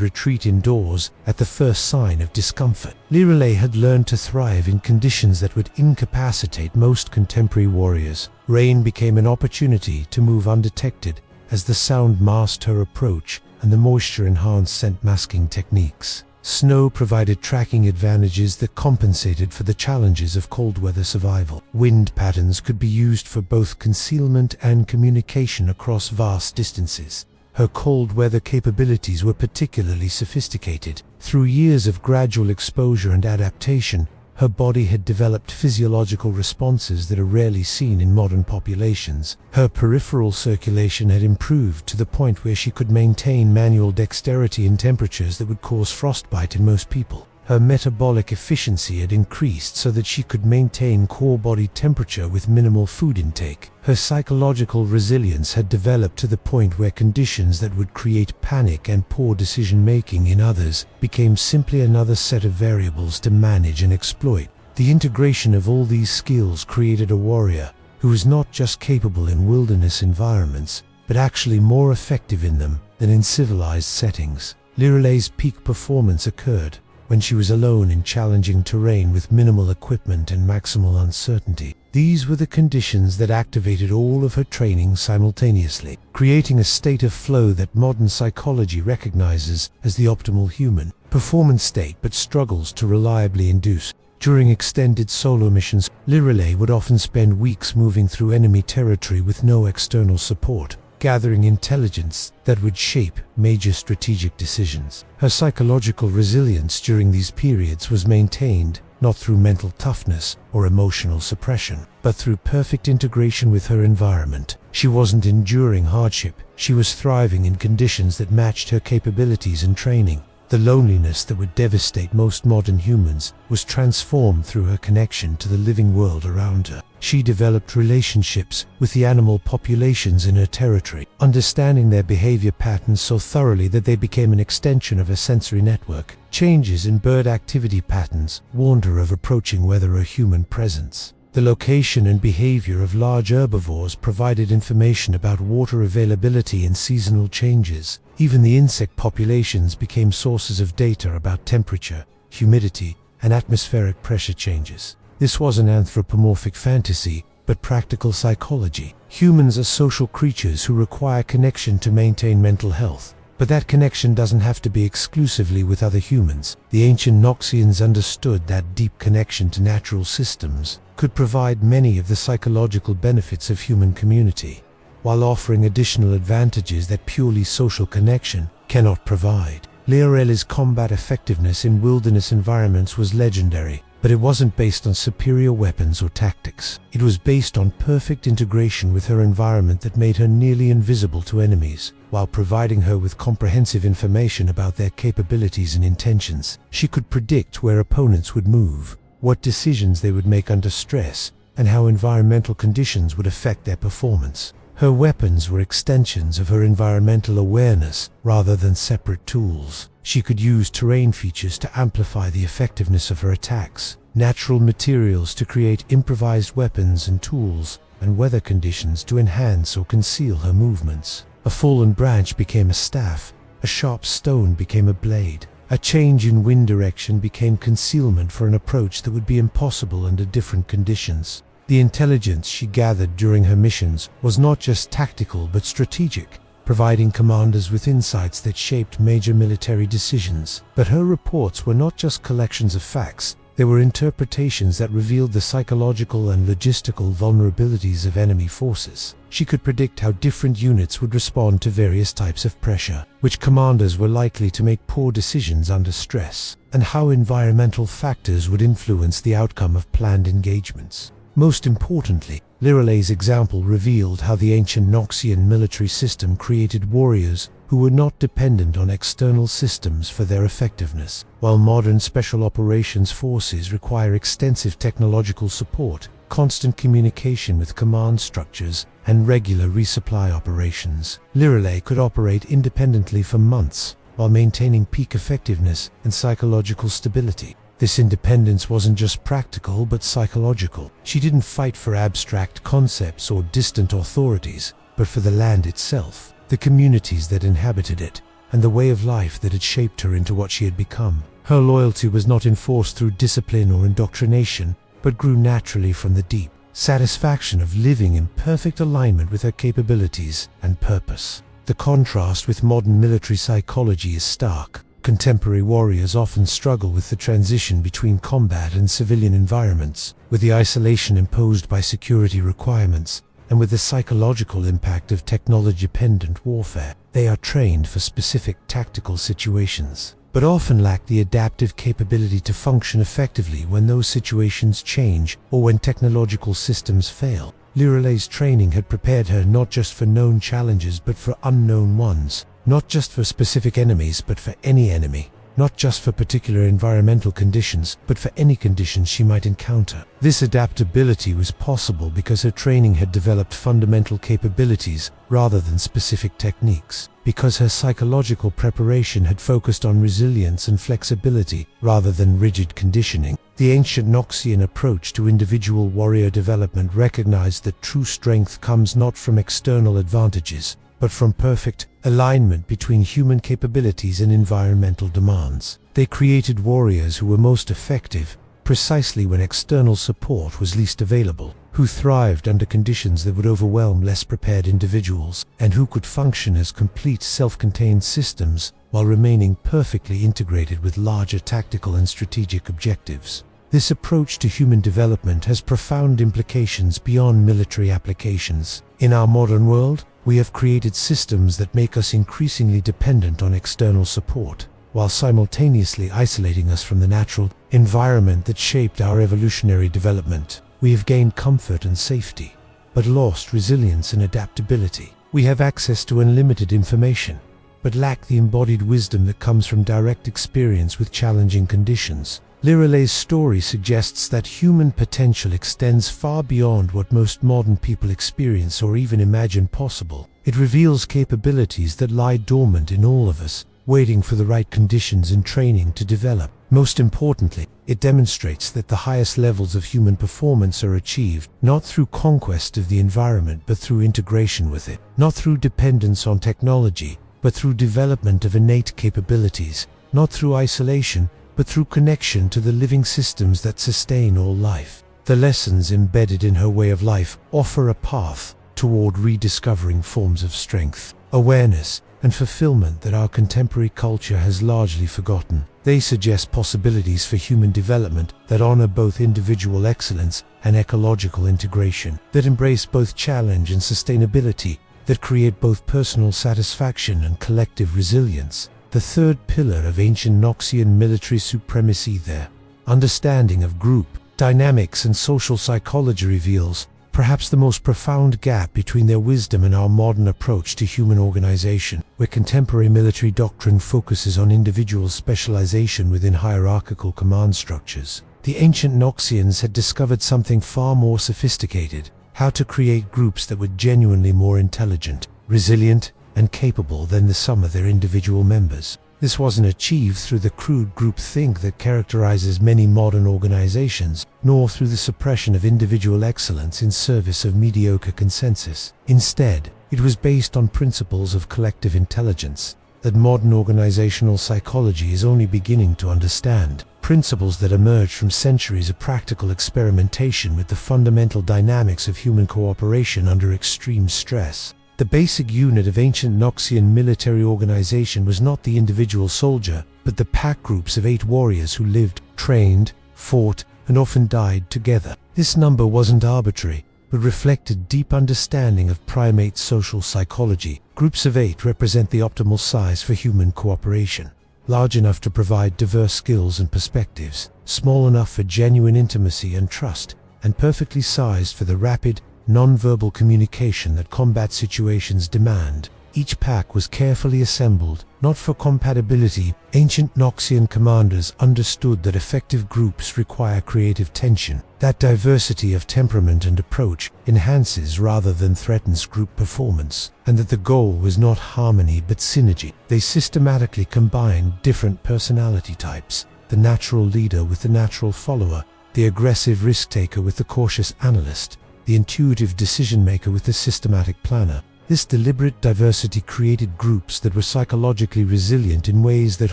retreat indoors at the first sign of discomfort, Lirelei had learned to thrive in conditions that would incapacitate most contemporary warriors. Rain became an opportunity to move undetected as the sound masked her approach and the moisture enhanced scent masking techniques. Snow provided tracking advantages that compensated for the challenges of cold weather survival. Wind patterns could be used for both concealment and communication across vast distances. Her cold weather capabilities were particularly sophisticated. Through years of gradual exposure and adaptation, her body had developed physiological responses that are rarely seen in modern populations. Her peripheral circulation had improved to the point where she could maintain manual dexterity in temperatures that would cause frostbite in most people. Her metabolic efficiency had increased so that she could maintain core body temperature with minimal food intake. Her psychological resilience had developed to the point where conditions that would create panic and poor decision-making in others became simply another set of variables to manage and exploit. The integration of all these skills created a warrior who was not just capable in wilderness environments, but actually more effective in them than in civilized settings. Lirelei's peak performance occurred when she was alone in challenging terrain with minimal equipment and maximal uncertainty. These were the conditions that activated all of her training simultaneously, creating a state of flow that modern psychology recognizes as the optimal human performance state but struggles to reliably induce. During extended solo missions, Lirelei would often spend weeks moving through enemy territory with no external support, gathering intelligence that would shape major strategic decisions. Her psychological resilience during these periods was maintained not through mental toughness or emotional suppression, but through perfect integration with her environment. She wasn't enduring hardship, she was thriving in conditions that matched her capabilities and training. The loneliness that would devastate most modern humans was transformed through her connection to the living world around her. She developed relationships with the animal populations in her territory, understanding their behavior patterns so thoroughly that they became an extension of her sensory network. Changes in bird activity patterns warned her of approaching weather or human presence. The location and behavior of large herbivores provided information about water availability and seasonal changes. Even the insect populations became sources of data about temperature, humidity, and atmospheric pressure changes. This wasn't anthropomorphic fantasy, but practical psychology. Humans are social creatures who require connection to maintain mental health. But that connection doesn't have to be exclusively with other humans. The ancient Noxians understood that deep connection to natural systems could provide many of the psychological benefits of human community, while offering additional advantages that purely social connection cannot provide. Lirelei's combat effectiveness in wilderness environments was legendary, but it wasn't based on superior weapons or tactics. It was based on perfect integration with her environment that made her nearly invisible to enemies, while providing her with comprehensive information about their capabilities and intentions. She could predict where opponents would move, what decisions they would make under stress, and how environmental conditions would affect their performance. Her weapons were extensions of her environmental awareness rather than separate tools. She could use terrain features to amplify the effectiveness of her attacks, natural materials to create improvised weapons and tools, and weather conditions to enhance or conceal her movements. A fallen branch became a staff, a sharp stone became a blade. A change in wind direction became concealment for an approach that would be impossible under different conditions. The intelligence she gathered during her missions was not just tactical but strategic, providing commanders with insights that shaped major military decisions. But her reports were not just collections of facts, There were interpretations that revealed the psychological and logistical vulnerabilities of enemy forces. She could predict how different units would respond to various types of pressure, which commanders were likely to make poor decisions under stress, and how environmental factors would influence the outcome of planned engagements. Most importantly, Liralay's example revealed how the ancient Noxian military system created warriors who were not dependent on external systems for their effectiveness. While modern special operations forces require extensive technological support, constant communication with command structures, and regular resupply operations, Liralay could operate independently for months while maintaining peak effectiveness and psychological stability. This independence wasn't just practical but psychological. She didn't fight for abstract concepts or distant authorities, but for the land itself, the communities that inhabited it, and the way of life that had shaped her into what she had become. Her loyalty was not enforced through discipline or indoctrination, but grew naturally from the deep satisfaction of living in perfect alignment with her capabilities and purpose. The contrast with modern military psychology is stark. Contemporary warriors often struggle with the transition between combat and civilian environments, with the isolation imposed by security requirements, and with the psychological impact of technology-dependent warfare. They are trained for specific tactical situations, but often lack the adaptive capability to function effectively when those situations change or when technological systems fail. Liralay's training had prepared her not just for known challenges but for unknown ones, not just for specific enemies but for any enemy, not just for particular environmental conditions but for any conditions she might encounter. This adaptability was possible because her training had developed fundamental capabilities rather than specific techniques, because her psychological preparation had focused on resilience and flexibility rather than rigid conditioning. The ancient Noxian approach to individual warrior development recognized that true strength comes not from external advantages, but from perfect alignment between human capabilities and environmental demands. They created warriors who were most effective precisely when external support was least available, who thrived under conditions that would overwhelm less prepared individuals, and who could function as complete self-contained systems while remaining perfectly integrated with larger tactical and strategic objectives. This approach to human development has profound implications beyond military applications. In our modern world, we have created systems that make us increasingly dependent on external support, while simultaneously isolating us from the natural environment that shaped our evolutionary development. We have gained comfort and safety, but lost resilience and adaptability. We have access to unlimited information, but lack the embodied wisdom that comes from direct experience with challenging conditions. Liralay's story suggests that human potential extends far beyond what most modern people experience or even imagine possible. It reveals capabilities that lie dormant in all of us, waiting for the right conditions and training to develop. Most importantly, it demonstrates that the highest levels of human performance are achieved not through conquest of the environment but through integration with it, not through dependence on technology but through development of innate capabilities, not through isolation but through connection to the living systems that sustain all life. The lessons embedded in her way of life offer a path toward rediscovering forms of strength, awareness, and fulfillment that our contemporary culture has largely forgotten. They suggest possibilities for human development that honor both individual excellence and ecological integration, that embrace both challenge and sustainability, that create both personal satisfaction and collective resilience. The third pillar of ancient Noxian military supremacy, their understanding of group dynamics and social psychology, reveals perhaps the most profound gap between their wisdom and our modern approach to human organization, where contemporary military doctrine focuses on individual specialization within hierarchical command structures. The ancient Noxians had discovered something far more sophisticated: how to create groups that were genuinely more intelligent, resilient, and capable than the sum of their individual members. This wasn't achieved through the crude groupthink that characterizes many modern organizations, nor through the suppression of individual excellence in service of mediocre consensus. Instead, it was based on principles of collective intelligence that modern organizational psychology is only beginning to understand, principles that emerged from centuries of practical experimentation with the fundamental dynamics of human cooperation under extreme stress. The basic unit of ancient Noxian military organization was not the individual soldier, but the pack groups of 8 warriors who lived, trained, fought, and often died together. This number wasn't arbitrary, but reflected deep understanding of primate social psychology. Groups of 8 represent the optimal size for human cooperation. Large enough to provide diverse skills and perspectives, small enough for genuine intimacy and trust, and perfectly sized for the rapid, non-verbal communication that combat situations demand. Each pack was carefully assembled, not for compatibility. Ancient Noxian commanders understood that effective groups require creative tension. That diversity of temperament and approach enhances rather than threatens group performance, and that the goal was not harmony but synergy. They systematically combined different personality types, the natural leader with the natural follower, the aggressive risk-taker with the cautious analyst, the intuitive decision-maker with the systematic planner. This deliberate diversity created groups that were psychologically resilient in ways that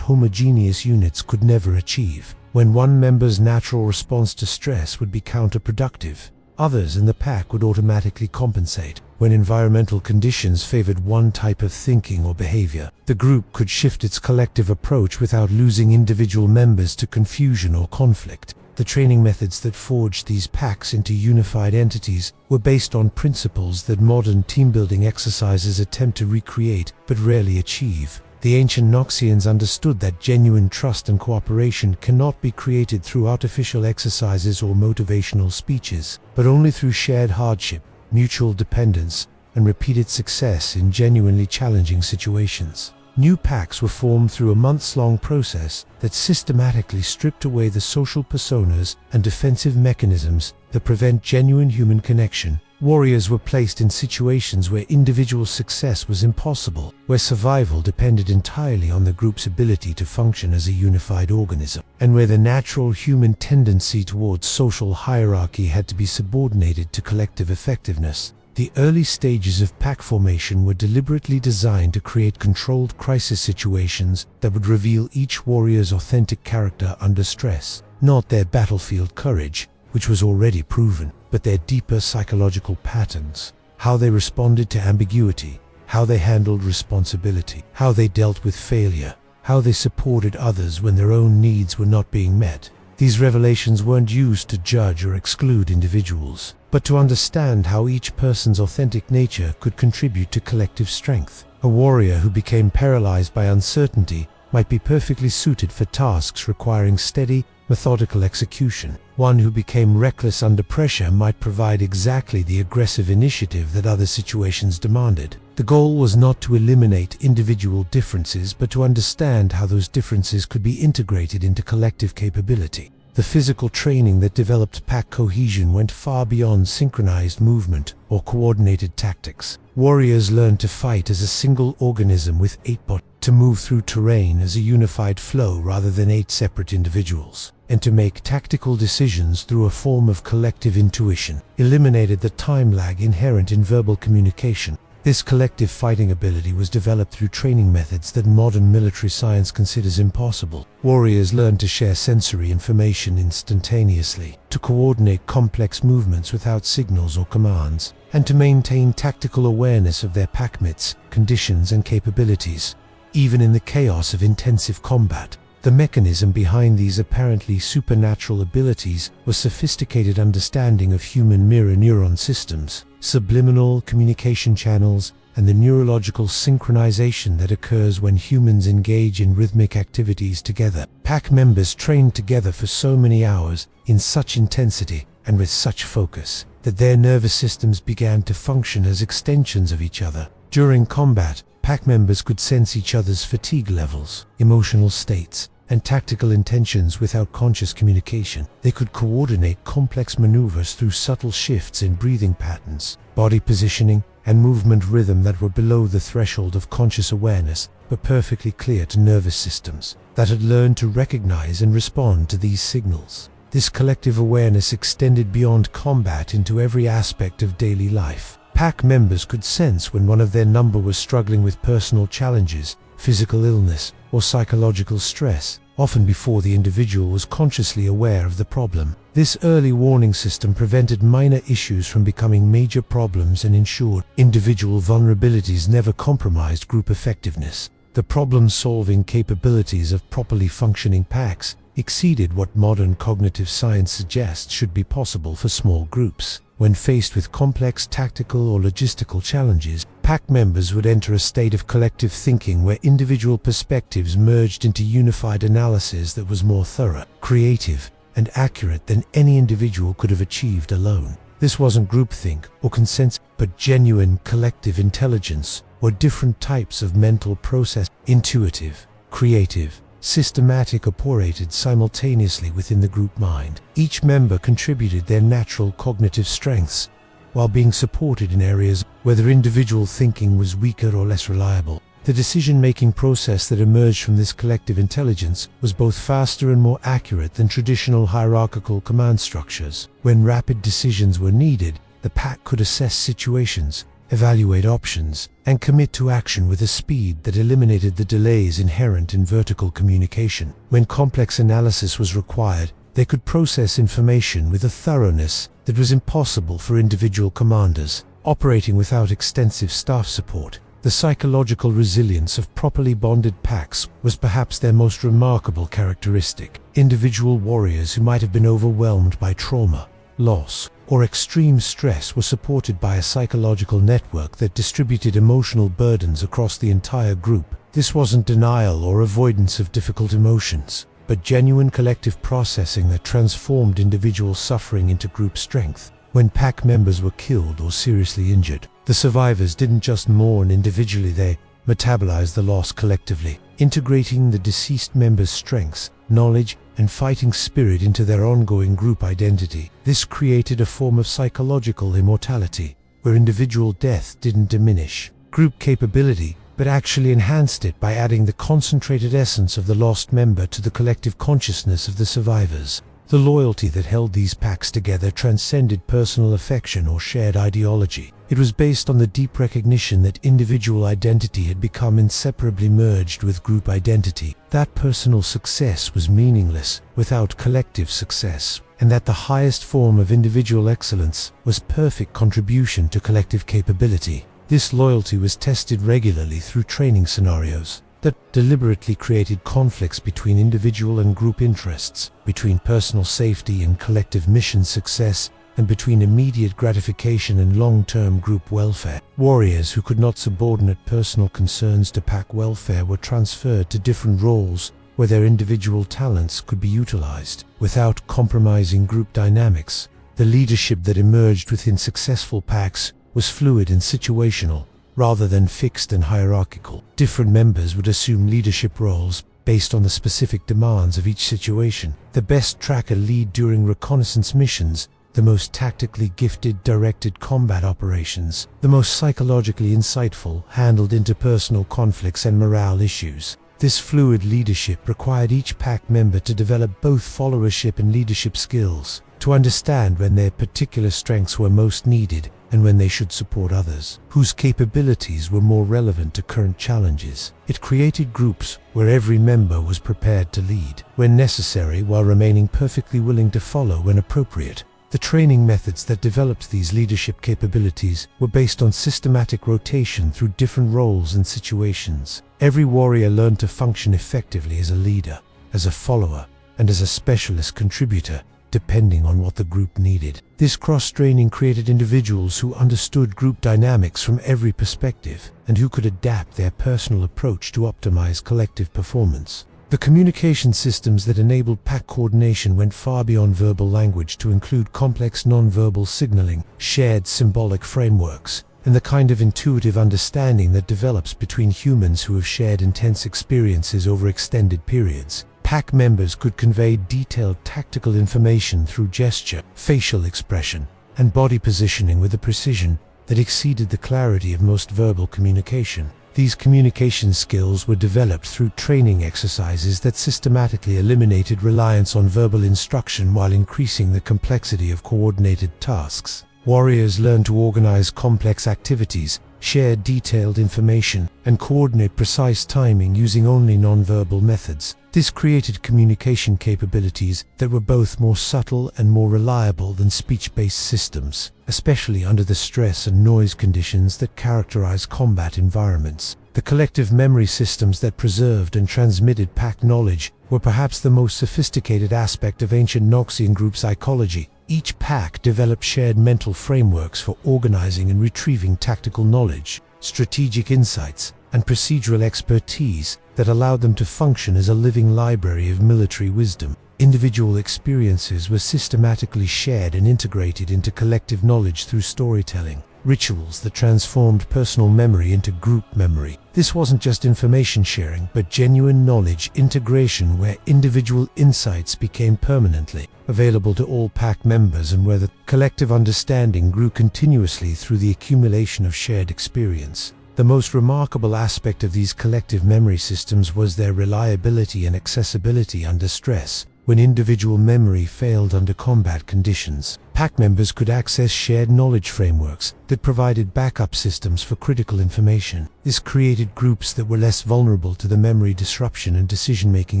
homogeneous units could never achieve. When one member's natural response to stress would be counterproductive, others in the pack would automatically compensate. When environmental conditions favored one type of thinking or behavior, the group could shift its collective approach without losing individual members to confusion or conflict. The training methods that forged these packs into unified entities were based on principles that modern team-building exercises attempt to recreate but rarely achieve. The ancient Noxians understood that genuine trust and cooperation cannot be created through artificial exercises or motivational speeches, but only through shared hardship, mutual dependence, and repeated success in genuinely challenging situations. New packs were formed through a months-long process that systematically stripped away the social personas and defensive mechanisms that prevent genuine human connection. Warriors were placed in situations where individual success was impossible, where survival depended entirely on the group's ability to function as a unified organism, and where the natural human tendency towards social hierarchy had to be subordinated to collective effectiveness. The early stages of pack formation were deliberately designed to create controlled crisis situations that would reveal each warrior's authentic character under stress, not their battlefield courage, which was already proven, but their deeper psychological patterns, how they responded to ambiguity, how they handled responsibility, how they dealt with failure, how they supported others when their own needs were not being met. These revelations weren't used to judge or exclude individuals, but to understand how each person's authentic nature could contribute to collective strength. A warrior who became paralyzed by uncertainty might be perfectly suited for tasks requiring steady, methodical execution. One who became reckless under pressure might provide exactly the aggressive initiative that other situations demanded. The goal was not to eliminate individual differences, but to understand how those differences could be integrated into collective capability. The physical training that developed pack cohesion went far beyond synchronized movement or coordinated tactics. Warriors learned to fight as a single organism with 8 bodies, to move through terrain as a unified flow rather than 8 separate individuals, and to make tactical decisions through a form of collective intuition. Eliminated the time lag inherent in verbal communication. This collective fighting ability was developed through training methods that modern military science considers impossible. Warriors learned to share sensory information instantaneously, to coordinate complex movements without signals or commands, and to maintain tactical awareness of their packmates, conditions, and capabilities. Even in the chaos of intensive combat, the mechanism behind these apparently supernatural abilities was sophisticated understanding of human mirror neuron systems, subliminal communication channels, and the neurological synchronization that occurs when humans engage in rhythmic activities together. Pack members trained together for so many hours, in such intensity, and with such focus, that their nervous systems began to function as extensions of each other. During combat, pack members could sense each other's fatigue levels, emotional states, and tactical intentions without conscious communication. They could coordinate complex maneuvers through subtle shifts in breathing patterns, body positioning, and movement rhythm that were below the threshold of conscious awareness, but perfectly clear to nervous systems that had learned to recognize and respond to these signals. This collective awareness extended beyond combat into every aspect of daily life. Pack members could sense when one of their number was struggling with personal challenges, physical illness, or psychological stress, often before the individual was consciously aware of the problem. This early warning system prevented minor issues from becoming major problems and ensured individual vulnerabilities never compromised group effectiveness. The problem-solving capabilities of properly functioning packs exceeded what modern cognitive science suggests should be possible for small groups. When faced with complex tactical or logistical challenges, pack members would enter a state of collective thinking where individual perspectives merged into unified analysis that was more thorough, creative, and accurate than any individual could have achieved alone. This wasn't groupthink or consensus, but genuine collective intelligence, or different types of mental process, intuitive, creative, systematic, operated simultaneously within the group mind. Each member contributed their natural cognitive strengths, while being supported in areas where their individual thinking was weaker or less reliable. The decision-making process that emerged from this collective intelligence was both faster and more accurate than traditional hierarchical command structures. When rapid decisions were needed, the pack could assess situations, evaluate options, and commit to action with a speed that eliminated the delays inherent in vertical communication. When complex analysis was required, they could process information with a thoroughness that was impossible for individual commanders, operating without extensive staff support. The psychological resilience of properly bonded packs was perhaps their most remarkable characteristic. Individual warriors who might have been overwhelmed by trauma, loss, or extreme stress were supported by a psychological network that distributed emotional burdens across the entire group. This wasn't denial or avoidance of difficult emotions, but genuine collective processing that transformed individual suffering into group strength. When pack members were killed or seriously injured, the survivors didn't just mourn individually, they metabolized the loss collectively, integrating the deceased members' strengths, knowledge, and fighting spirit into their ongoing group identity. This created a form of psychological immortality, where individual death didn't diminish group capability, but actually enhanced it by adding the concentrated essence of the lost member to the collective consciousness of the survivors. The loyalty that held these packs together transcended personal affection or shared ideology. It was based on the deep recognition that individual identity had become inseparably merged with group identity, that personal success was meaningless without collective success, and that the highest form of individual excellence was perfect contribution to collective capability. This loyalty was tested regularly through training scenarios that deliberately created conflicts between individual and group interests, between personal safety and collective mission success, and between immediate gratification and long-term group welfare. Warriors who could not subordinate personal concerns to pack welfare were transferred to different roles where their individual talents could be utilized, without compromising group dynamics. The leadership that emerged within successful packs was fluid and situational, rather than fixed and hierarchical. Different members would assume leadership roles based on the specific demands of each situation. The best tracker lead during reconnaissance missions, the most tactically gifted directed combat operations, the most psychologically insightful handled interpersonal conflicts and morale issues. This fluid leadership required each pack member to develop both followership and leadership skills, to understand when their particular strengths were most needed and when they should support others, whose capabilities were more relevant to current challenges. It created groups where every member was prepared to lead when necessary while remaining perfectly willing to follow when appropriate. The training methods that developed these leadership capabilities were based on systematic rotation through different roles and situations. Every warrior learned to function effectively as a leader, as a follower, and as a specialist contributor, depending on what the group needed. This cross-training created individuals who understood group dynamics from every perspective and who could adapt their personal approach to optimize collective performance. The communication systems that enabled pack coordination went far beyond verbal language to include complex non-verbal signaling, shared symbolic frameworks, and the kind of intuitive understanding that develops between humans who have shared intense experiences over extended periods. Pack members could convey detailed tactical information through gesture, facial expression, and body positioning with a precision that exceeded the clarity of most verbal communication. These communication skills were developed through training exercises that systematically eliminated reliance on verbal instruction while increasing the complexity of coordinated tasks. Warriors learned to organize complex activities, share detailed information, and coordinate precise timing using only non-verbal methods. This created communication capabilities that were both more subtle and more reliable than speech-based systems, especially under the stress and noise conditions that characterize combat environments. The collective memory systems that preserved and transmitted pack knowledge were perhaps the most sophisticated aspect of ancient Noxian group psychology. Each pack developed shared mental frameworks for organizing and retrieving tactical knowledge, strategic insights, and procedural expertise that allowed them to function as a living library of military wisdom. Individual experiences were systematically shared and integrated into collective knowledge through storytelling, rituals that transformed personal memory into group memory. This wasn't just information sharing, but genuine knowledge integration where individual insights became permanently available to all pack members and where the collective understanding grew continuously through the accumulation of shared experience. The most remarkable aspect of these collective memory systems was their reliability and accessibility under stress. When individual memory failed under combat conditions, pack members could access shared knowledge frameworks that provided backup systems for critical information. This created groups that were less vulnerable to the memory disruption and decision-making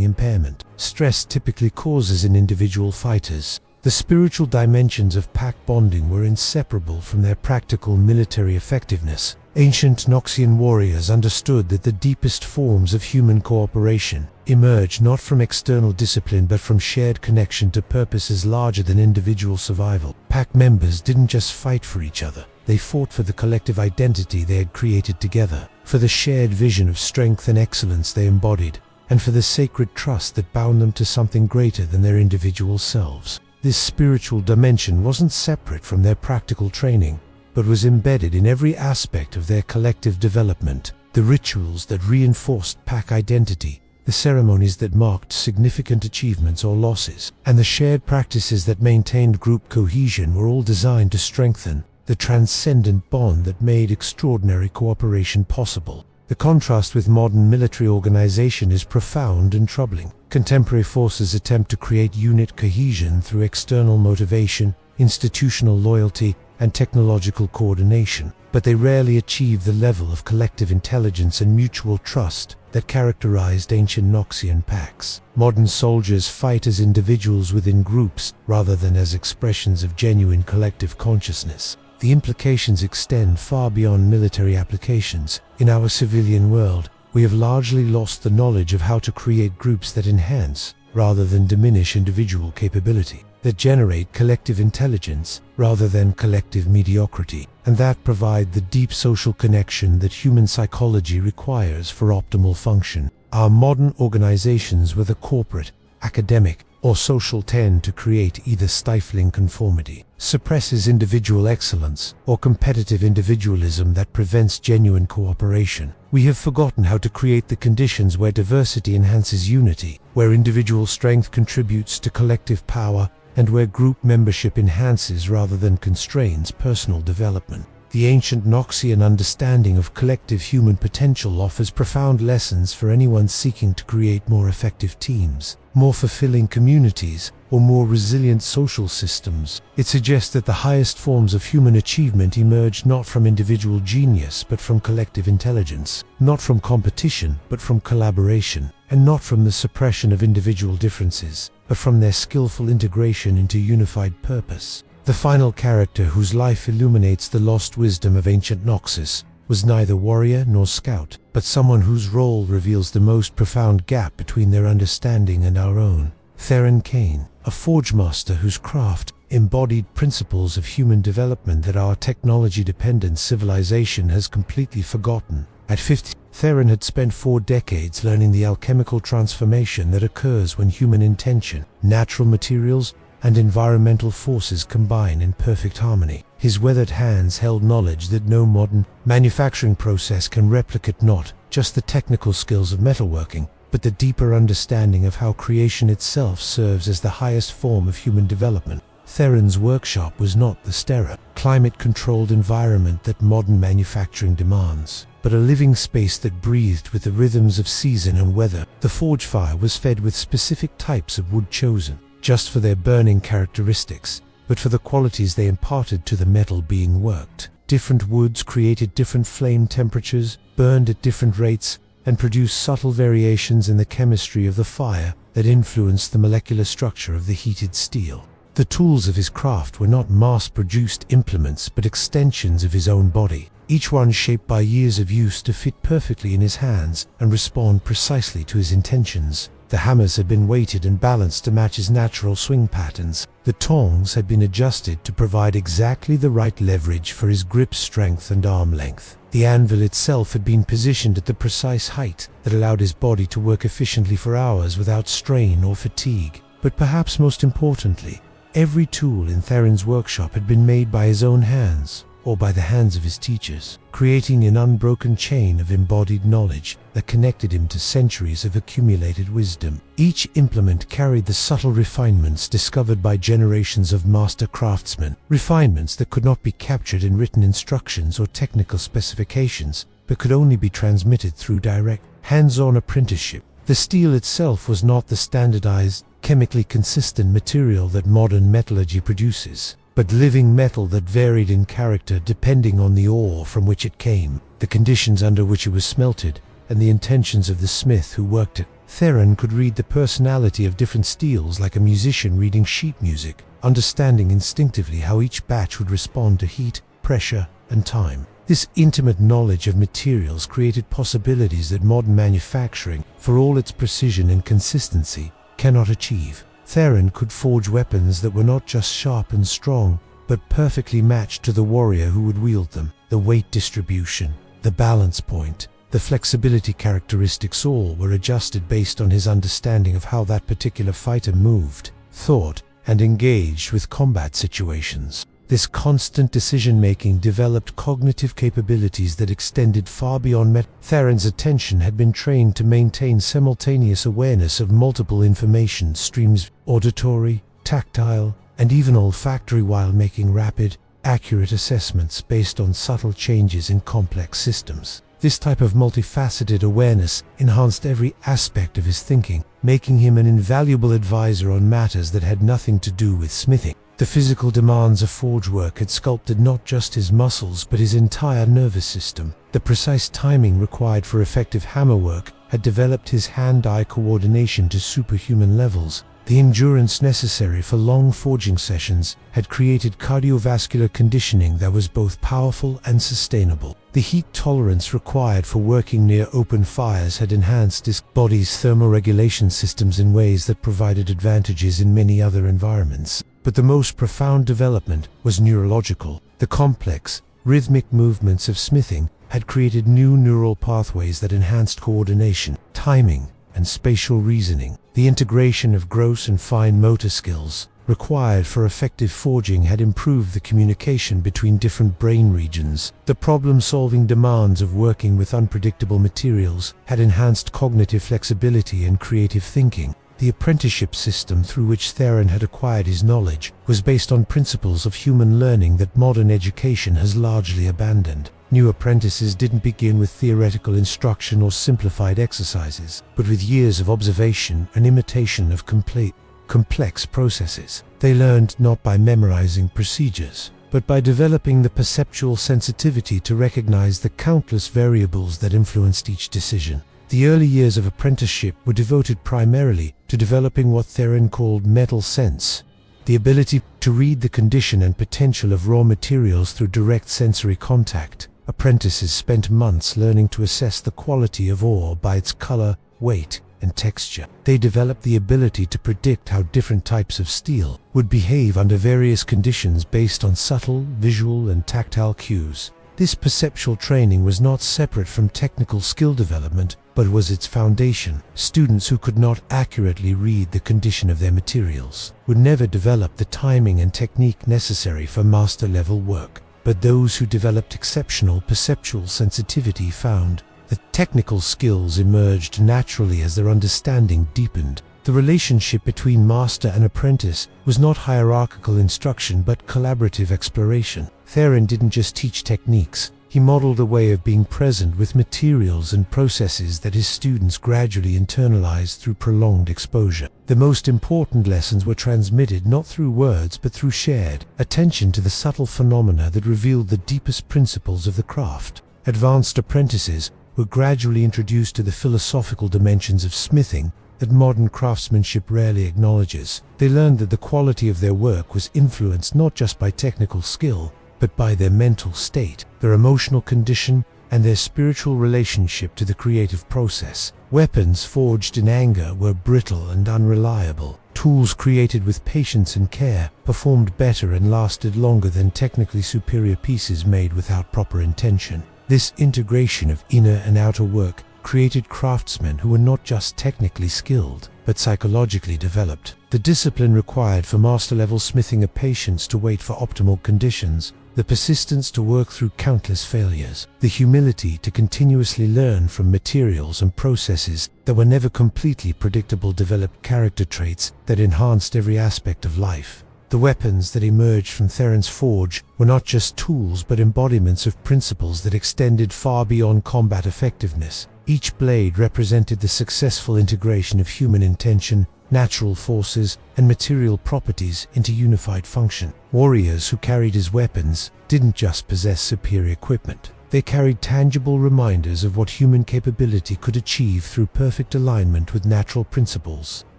impairment stress typically causes in individual fighters. The spiritual dimensions of pack bonding were inseparable from their practical military effectiveness. Ancient Noxian warriors understood that the deepest forms of human cooperation emerge not from external discipline but from shared connection to purposes larger than individual survival. Pack members didn't just fight for each other, they fought for the collective identity they had created together, for the shared vision of strength and excellence they embodied, and for the sacred trust that bound them to something greater than their individual selves. This spiritual dimension wasn't separate from their practical training, but was embedded in every aspect of their collective development. The rituals that reinforced pack identity, the ceremonies that marked significant achievements or losses, and the shared practices that maintained group cohesion were all designed to strengthen the transcendent bond that made extraordinary cooperation possible. The contrast with modern military organization is profound and troubling. Contemporary forces attempt to create unit cohesion through external motivation, institutional loyalty, and technological coordination, but they rarely achieve the level of collective intelligence and mutual trust that characterized ancient Noxian packs. Modern soldiers fight as individuals within groups rather than as expressions of genuine collective consciousness. The implications extend far beyond military applications. In our civilian world, we have largely lost the knowledge of how to create groups that enhance, rather than diminish individual capability, that generate collective intelligence rather than collective mediocrity, and that provide the deep social connection that human psychology requires for optimal function. Our modern organizations, whether corporate, academic, or social, tend to create either stifling conformity, suppresses individual excellence, or competitive individualism that prevents genuine cooperation. We have forgotten how to create the conditions where diversity enhances unity, where individual strength contributes to collective power, and where group membership enhances rather than constrains personal development. The ancient Noxian understanding of collective human potential offers profound lessons for anyone seeking to create more effective teams, more fulfilling communities, or more resilient social systems. It suggests that the highest forms of human achievement emerge not from individual genius but from collective intelligence, not from competition but from collaboration, and not from the suppression of individual differences, but from their skillful integration into unified purpose. The final character whose life illuminates the lost wisdom of ancient Noxus was neither warrior nor scout, but someone whose role reveals the most profound gap between their understanding and our own. Theron Kane, a forge master whose craft embodied principles of human development that our technology-dependent civilization has completely forgotten. At 50, Theron had spent 4 decades learning the alchemical transformation that occurs when human intention, natural materials, and environmental forces combine in perfect harmony. His weathered hands held knowledge that no modern manufacturing process can replicate, not just the technical skills of metalworking, but the deeper understanding of how creation itself serves as the highest form of human development. Theron's workshop was not the sterile, climate-controlled environment that modern manufacturing demands, but a living space that breathed with the rhythms of season and weather. The forge fire was fed with specific types of wood chosen, just for their burning characteristics, but for the qualities they imparted to the metal being worked. Different woods created different flame temperatures, burned at different rates, and produced subtle variations in the chemistry of the fire that influenced the molecular structure of the heated steel. The tools of his craft were not mass-produced implements but extensions of his own body, each one shaped by years of use to fit perfectly in his hands and respond precisely to his intentions. The hammers had been weighted and balanced to match his natural swing patterns. The tongs had been adjusted to provide exactly the right leverage for his grip strength and arm length. The anvil itself had been positioned at the precise height that allowed his body to work efficiently for hours without strain or fatigue. But perhaps most importantly, every tool in Theron's workshop had been made by his own hands, or by the hands of his teachers, creating an unbroken chain of embodied knowledge that connected him to centuries of accumulated wisdom. Each implement carried the subtle refinements discovered by generations of master craftsmen, refinements that could not be captured in written instructions or technical specifications, but could only be transmitted through direct, hands-on apprenticeship. The steel itself was not the standardized, chemically consistent material that modern metallurgy produces, but living metal that varied in character depending on the ore from which it came, the conditions under which it was smelted, and the intentions of the smith who worked it. Theron could read the personality of different steels like a musician reading sheet music, understanding instinctively how each batch would respond to heat, pressure, and time. This intimate knowledge of materials created possibilities that modern manufacturing, for all its precision and consistency, cannot achieve. Theron could forge weapons that were not just sharp and strong, but perfectly matched to the warrior who would wield them. The weight distribution, the balance point, the flexibility characteristics, all were adjusted based on his understanding of how that particular fighter moved, thought, and engaged with combat situations. This constant decision-making developed cognitive capabilities that extended far beyond Theron's attention had been trained to maintain simultaneous awareness of multiple information streams, auditory, tactile, and even olfactory, while making rapid, accurate assessments based on subtle changes in complex systems. This type of multifaceted awareness enhanced every aspect of his thinking, making him an invaluable advisor on matters that had nothing to do with smithing. The physical demands of forge work had sculpted not just his muscles but his entire nervous system. The precise timing required for effective hammerwork had developed his hand-eye coordination to superhuman levels. The endurance necessary for long forging sessions had created cardiovascular conditioning that was both powerful and sustainable. The heat tolerance required for working near open fires had enhanced his body's thermoregulation systems in ways that provided advantages in many other environments. But the most profound development was neurological. The complex, rhythmic movements of smithing had created new neural pathways that enhanced coordination, timing, and spatial reasoning. The integration of gross and fine motor skills required for effective forging had improved the communication between different brain regions. The problem-solving demands of working with unpredictable materials had enhanced cognitive flexibility and creative thinking. The apprenticeship system through which Theron had acquired his knowledge was based on principles of human learning that modern education has largely abandoned. New apprentices didn't begin with theoretical instruction or simplified exercises, but with years of observation and imitation of complex processes. They learned not by memorizing procedures, but by developing the perceptual sensitivity to recognize the countless variables that influenced each decision. The early years of apprenticeship were devoted primarily to developing what Theron called metal sense, the ability to read the condition and potential of raw materials through direct sensory contact. Apprentices spent months learning to assess the quality of ore by its color, weight, and texture. They developed the ability to predict how different types of steel would behave under various conditions based on subtle, visual, and tactile cues. This perceptual training was not separate from technical skill development, but was its foundation. Students who could not accurately read the condition of their materials would never develop the timing and technique necessary for master-level work. But those who developed exceptional perceptual sensitivity found that technical skills emerged naturally as their understanding deepened. The relationship between master and apprentice was not hierarchical instruction but collaborative exploration. Theron didn't just teach techniques, he modeled a way of being present with materials and processes that his students gradually internalized through prolonged exposure. The most important lessons were transmitted not through words but through shared attention to the subtle phenomena that revealed the deepest principles of the craft. Advanced apprentices were gradually introduced to the philosophical dimensions of smithing that modern craftsmanship rarely acknowledges. They learned that the quality of their work was influenced not just by technical skill, but by their mental state, their emotional condition, and their spiritual relationship to the creative process. Weapons forged in anger were brittle and unreliable. Tools created with patience and care performed better and lasted longer than technically superior pieces made without proper intention. This integration of inner and outer work created craftsmen who were not just technically skilled, but psychologically developed. The discipline required for master-level smithing, a patience to wait for optimal conditions, the persistence to work through countless failures, the humility to continuously learn from materials and processes that were never completely predictable developed character traits that enhanced every aspect of life. The weapons that emerged from Theron's forge were not just tools but embodiments of principles that extended far beyond combat effectiveness. Each blade represented the successful integration of human intention, natural forces, and material properties into unified function. Warriors who carried his weapons didn't just possess superior equipment. They carried tangible reminders of what human capability could achieve through perfect alignment with natural principles.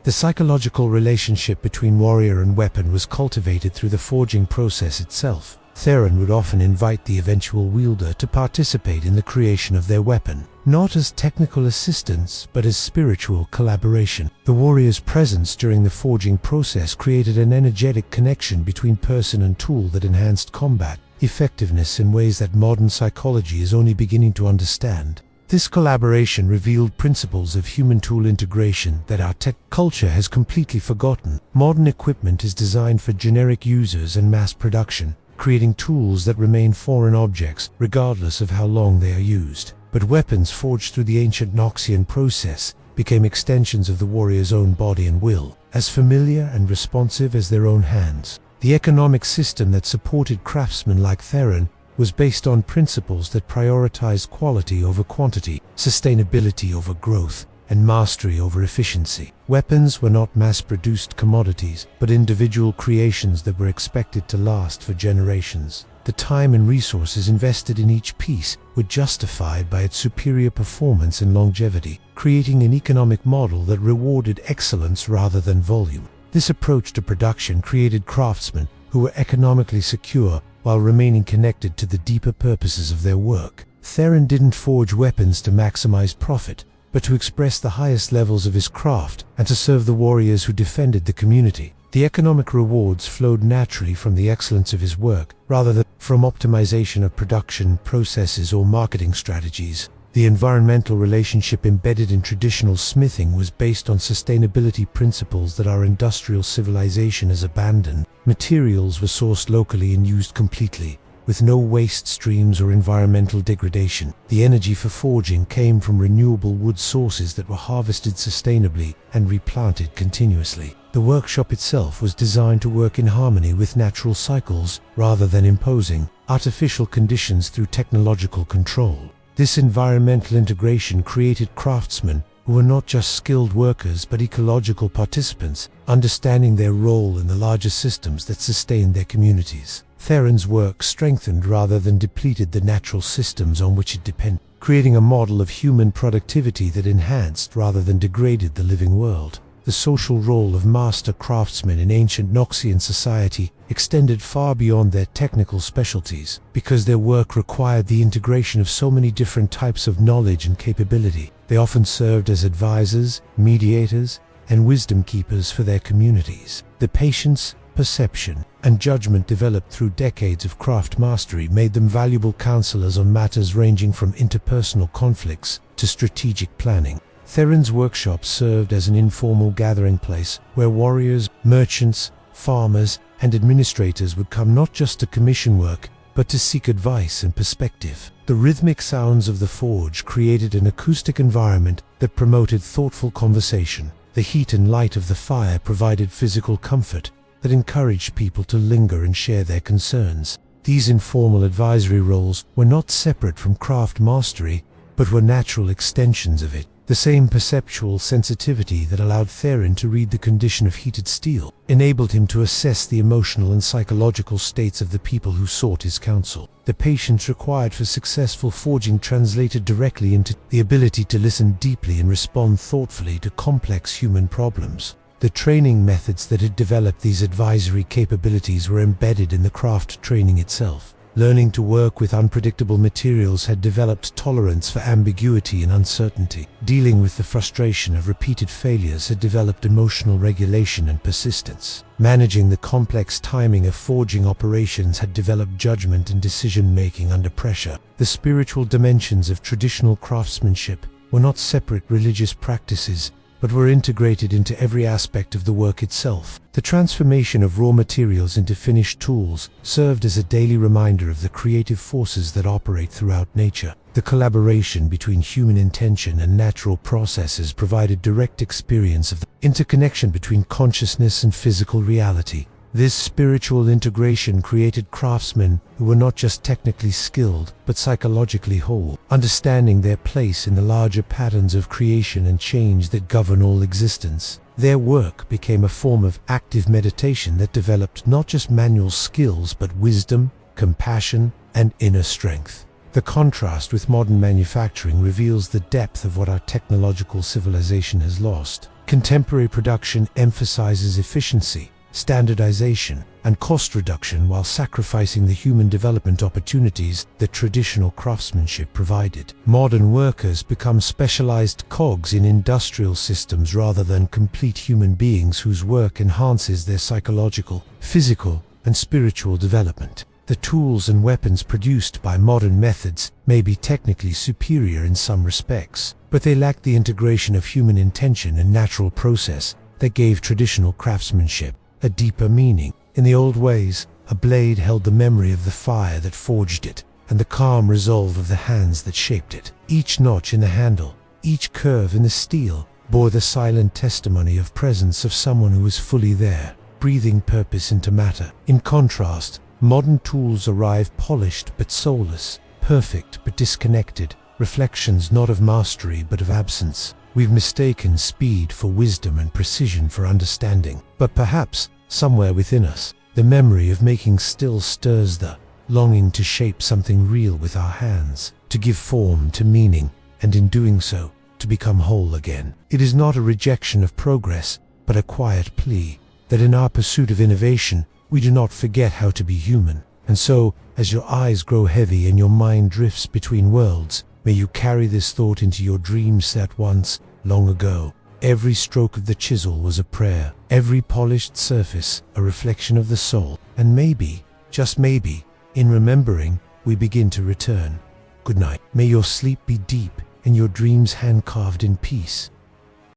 The psychological relationship between warrior and weapon was cultivated through the forging process itself. Theron would often invite the eventual wielder to participate in the creation of their weapon, not as technical assistance but as spiritual collaboration. The warrior's presence during the forging process created an energetic connection between person and tool that enhanced combat effectiveness in ways that modern psychology is only beginning to understand. This collaboration revealed principles of human-tool integration that our tech culture has completely forgotten. Modern equipment is designed for generic users and mass production, creating tools that remain foreign objects regardless of how long they are used. But weapons forged through the ancient Noxian process became extensions of the warrior's own body and will, as familiar and responsive as their own hands. The economic system that supported craftsmen like Theron was based on principles that prioritized quality over quantity, sustainability over growth, and mastery over efficiency. Weapons were not mass-produced commodities, but individual creations that were expected to last for generations. The time and resources invested in each piece were justified by its superior performance and longevity, creating an economic model that rewarded excellence rather than volume. This approach to production created craftsmen who were economically secure while remaining connected to the deeper purposes of their work. Theron didn't forge weapons to maximize profit, but to express the highest levels of his craft and to serve the warriors who defended the community. The economic rewards flowed naturally from the excellence of his work, rather than from optimization of production processes or marketing strategies. The environmental relationship embedded in traditional smithing was based on sustainability principles that our industrial civilization has abandoned. Materials were sourced locally and used completely, with no waste streams or environmental degradation. The energy for forging came from renewable wood sources that were harvested sustainably and replanted continuously. The workshop itself was designed to work in harmony with natural cycles rather than imposing artificial conditions through technological control. This environmental integration created craftsmen who were not just skilled workers but ecological participants, understanding their role in the larger systems that sustained their communities. Theron's work strengthened rather than depleted the natural systems on which it depended, creating a model of human productivity that enhanced rather than degraded the living world. The social role of master craftsmen in ancient Noxian society extended far beyond their technical specialties, because their work required the integration of so many different types of knowledge and capability. They often served as advisors, mediators, and wisdom keepers for their communities. The patience, perception, and judgment developed through decades of craft mastery made them valuable counselors on matters ranging from interpersonal conflicts to strategic planning. Theron's workshop served as an informal gathering place where warriors, merchants, farmers, and administrators would come not just to commission work, but to seek advice and perspective. The rhythmic sounds of the forge created an acoustic environment that promoted thoughtful conversation. The heat and light of the fire provided physical comfort that encouraged people to linger and share their concerns. These informal advisory roles were not separate from craft mastery, but were natural extensions of it. The same perceptual sensitivity that allowed Theron to read the condition of heated steel enabled him to assess the emotional and psychological states of the people who sought his counsel. The patience required for successful forging translated directly into the ability to listen deeply and respond thoughtfully to complex human problems. The training methods that had developed these advisory capabilities were embedded in the craft training itself. Learning to work with unpredictable materials had developed tolerance for ambiguity and uncertainty. Dealing with the frustration of repeated failures had developed emotional regulation and persistence. Managing the complex timing of forging operations had developed judgment and decision-making under pressure. The spiritual dimensions of traditional craftsmanship were not separate religious practices, but were integrated into every aspect of the work itself. The transformation of raw materials into finished tools served as a daily reminder of the creative forces that operate throughout nature. The collaboration between human intention and natural processes provided direct experience of the interconnection between consciousness and physical reality. This spiritual integration created craftsmen who were not just technically skilled, but psychologically whole, understanding their place in the larger patterns of creation and change that govern all existence. Their work became a form of active meditation that developed not just manual skills, but wisdom, compassion, and inner strength. The contrast with modern manufacturing reveals the depth of what our technological civilization has lost. Contemporary production emphasizes efficiency, standardization, and cost reduction while sacrificing the human development opportunities that traditional craftsmanship provided. Modern workers become specialized cogs in industrial systems rather than complete human beings whose work enhances their psychological, physical, and spiritual development. The tools and weapons produced by modern methods may be technically superior in some respects, but they lack the integration of human intention and natural process that gave traditional craftsmanship a deeper meaning. In the old ways, a blade held the memory of the fire that forged it, and the calm resolve of the hands that shaped it. Each notch in the handle, each curve in the steel, bore the silent testimony of presence of someone who was fully there, breathing purpose into matter. In contrast, modern tools arrive polished but soulless, perfect but disconnected, reflections not of mastery but of absence. We've mistaken speed for wisdom and precision for understanding. But perhaps, somewhere within us, the memory of making still stirs the longing to shape something real with our hands, to give form to meaning, and in doing so, to become whole again. It is not a rejection of progress, but a quiet plea that in our pursuit of innovation, we do not forget how to be human. And so, as your eyes grow heavy and your mind drifts between worlds, may you carry this thought into your dreams that once, long ago, every stroke of the chisel was a prayer, every polished surface a reflection of the soul, and maybe, just maybe, in remembering, we begin to return. Good night. May your sleep be deep and your dreams hand-carved in peace.